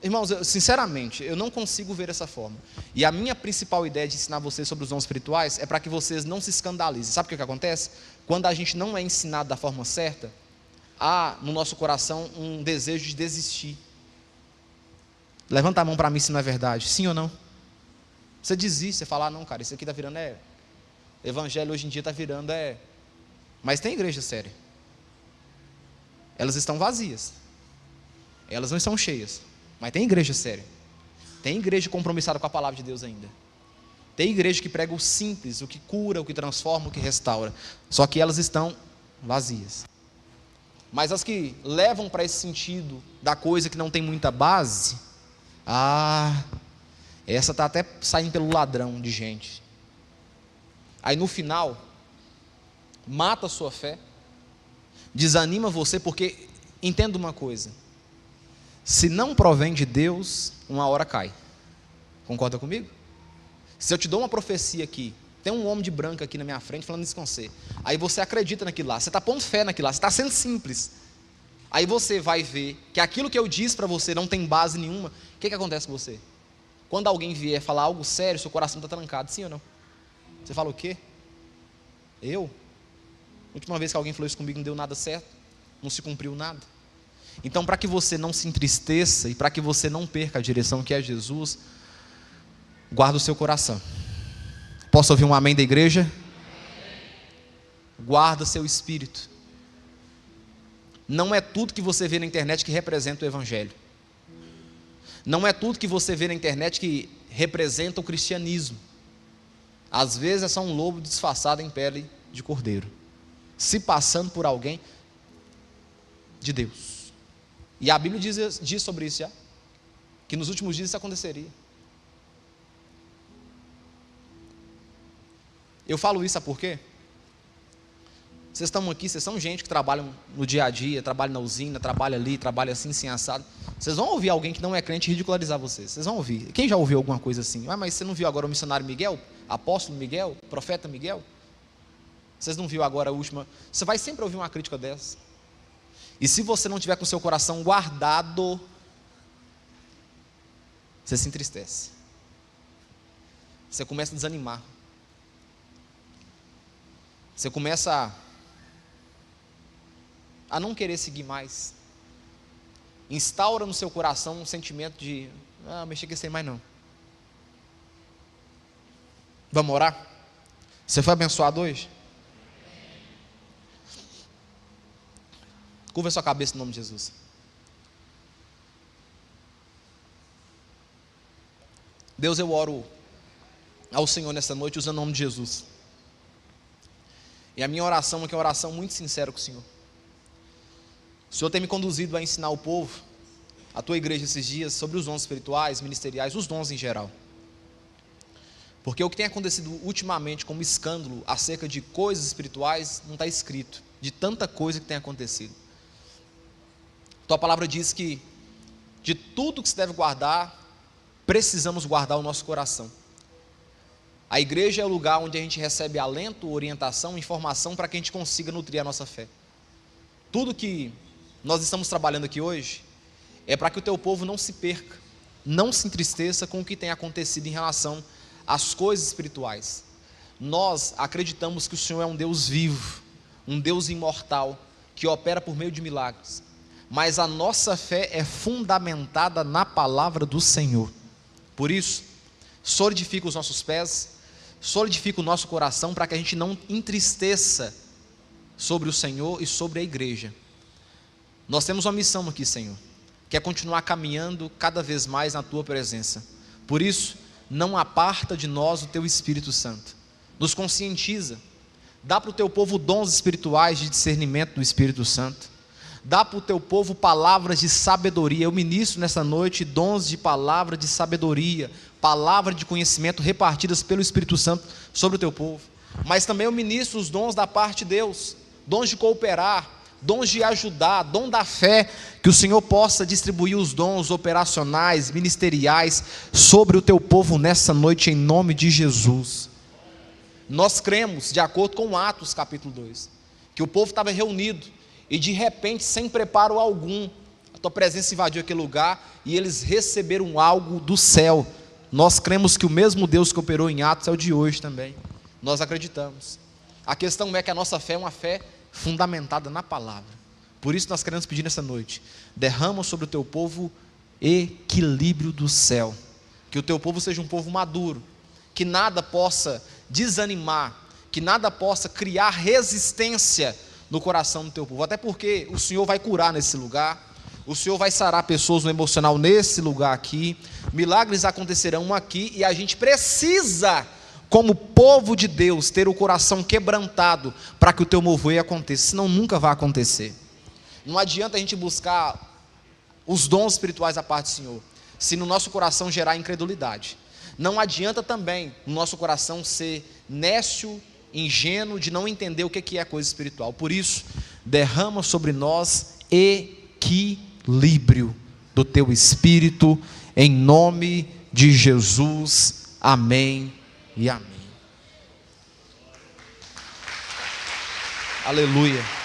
Irmãos, sinceramente, eu não consigo ver dessa forma. E a minha principal ideia de ensinar vocês sobre os dons espirituais é para que vocês não se escandalizem. Sabe o que acontece? Quando a gente não é ensinado da forma certa, há no nosso coração um desejo de desistir. Levanta a mão para mim se não é verdade. Sim ou não? Você desiste, você fala, não, cara, isso aqui está virando evangelho hoje em dia está virando Mas tem igreja séria. Elas estão vazias. Elas não estão cheias. Mas tem igreja séria. Tem igreja compromissada com a palavra de Deus ainda. Tem igreja que prega o simples, o que cura, o que transforma, o que restaura. Só que elas estão vazias. Mas as que levam para esse sentido da coisa que não tem muita base, essa está até saindo pelo ladrão de gente. Aí no final, mata a sua fé, desanima você, porque entenda uma coisa. Se não provém de Deus, uma hora cai. Concorda comigo? Se eu te dou uma profecia aqui, tem um homem de branco aqui na minha frente falando isso com você. Aí você acredita naquilo lá, você está pondo fé naquilo lá, você está sendo simples. Aí você vai ver que aquilo que eu disse para você não tem base nenhuma. O que acontece com você? Quando alguém vier falar algo sério, seu coração está trancado, sim ou não? Você fala o quê? Eu? A última vez que alguém falou isso comigo não deu nada certo, não se cumpriu nada. Então, para que você não se entristeça e para que você não perca a direção que é Jesus, guarda o seu coração. Posso ouvir um amém da igreja? Guarda seu espírito. Não é tudo que você vê na internet que representa o evangelho. Não é tudo que você vê na internet que representa o cristianismo. Às vezes é só um lobo disfarçado em pele de cordeiro, se passando por alguém de Deus. E a Bíblia diz sobre isso já, que nos últimos dias isso aconteceria. Eu falo isso, sabe por quê? Vocês estão aqui, vocês são gente que trabalham no dia a dia, trabalha na usina, trabalha ali, trabalha assim, sem assado. Vocês vão ouvir alguém que não é crente ridicularizar vocês. Vocês vão ouvir. Quem já ouviu alguma coisa assim? Mas você não viu agora o missionário Miguel? Apóstolo Miguel? Profeta Miguel? Vocês não viu agora a última? Você vai sempre ouvir uma crítica dessa. E se você não tiver com o seu coração guardado, você se entristece. Você começa a desanimar. Você começa a não querer seguir mais. Instaura no seu coração um sentimento de, mexer com isso aí mais não. Vamos orar? Você foi abençoado hoje? Curva a sua cabeça no nome de Jesus. Deus, eu oro ao Senhor nessa noite usando o nome de Jesus. E a minha oração aqui é uma oração muito sincera com o Senhor. O Senhor tem me conduzido a ensinar o povo, a tua igreja esses dias, sobre os dons espirituais, ministeriais, os dons em geral. Porque o que tem acontecido ultimamente como escândalo acerca de coisas espirituais não está escrito, de tanta coisa que tem acontecido. Tua palavra diz que de tudo que se deve guardar, precisamos guardar o nosso coração. A igreja é o lugar onde a gente recebe alento, orientação, informação para que a gente consiga nutrir a nossa fé. Tudo que nós estamos trabalhando aqui hoje é para que o teu povo não se perca, não se entristeça com o que tem acontecido em relação às coisas espirituais. Nós acreditamos que o Senhor é um Deus vivo, um Deus imortal, que opera por meio de milagres, mas a nossa fé é fundamentada na palavra do Senhor. Por isso, solidifica os nossos pés, solidifica o nosso coração, para que a gente não entristeça sobre o Senhor e sobre a igreja. Nós temos uma missão aqui, Senhor, que é continuar caminhando cada vez mais na tua presença. Por isso, não aparta de nós o teu Espírito Santo, nos conscientiza, dá para o teu povo dons espirituais de discernimento do Espírito Santo, dá para o teu povo palavras de sabedoria. Eu ministro nessa noite dons de palavra de sabedoria, palavra de conhecimento repartidas pelo Espírito Santo sobre o teu povo. Mas também eu ministro os dons da parte de Deus, dons de cooperar, dons de ajudar, dom da fé, que o Senhor possa distribuir os dons operacionais, ministeriais sobre o teu povo nessa noite, em nome de Jesus. Nós cremos, de acordo com Atos capítulo 2, que o povo estava reunido e de repente, sem preparo algum, a tua presença invadiu aquele lugar e eles receberam algo do céu. Nós cremos que o mesmo Deus que operou em Atos é o de hoje também. Nós acreditamos. A questão é que a nossa fé é uma fé fundamentada na palavra. Por isso nós queremos pedir nessa noite: derrama sobre o teu povo equilíbrio do céu, que o teu povo seja um povo maduro, que nada possa desanimar, que nada possa criar resistência no coração do teu povo, até porque o Senhor vai curar nesse lugar, o Senhor vai sarar pessoas no emocional nesse lugar aqui, milagres acontecerão aqui, e a gente precisa, como povo de Deus, ter o coração quebrantado para que o teu mover aconteça, senão nunca vai acontecer. Não adianta a gente buscar os dons espirituais da parte do Senhor, se no nosso coração gerar incredulidade. Não adianta também no nosso coração ser nécio, ingênuo, de não entender o que é coisa espiritual. Por isso, derrama sobre nós equilíbrio do teu Espírito, em nome de Jesus. Amém e amém. Aleluia.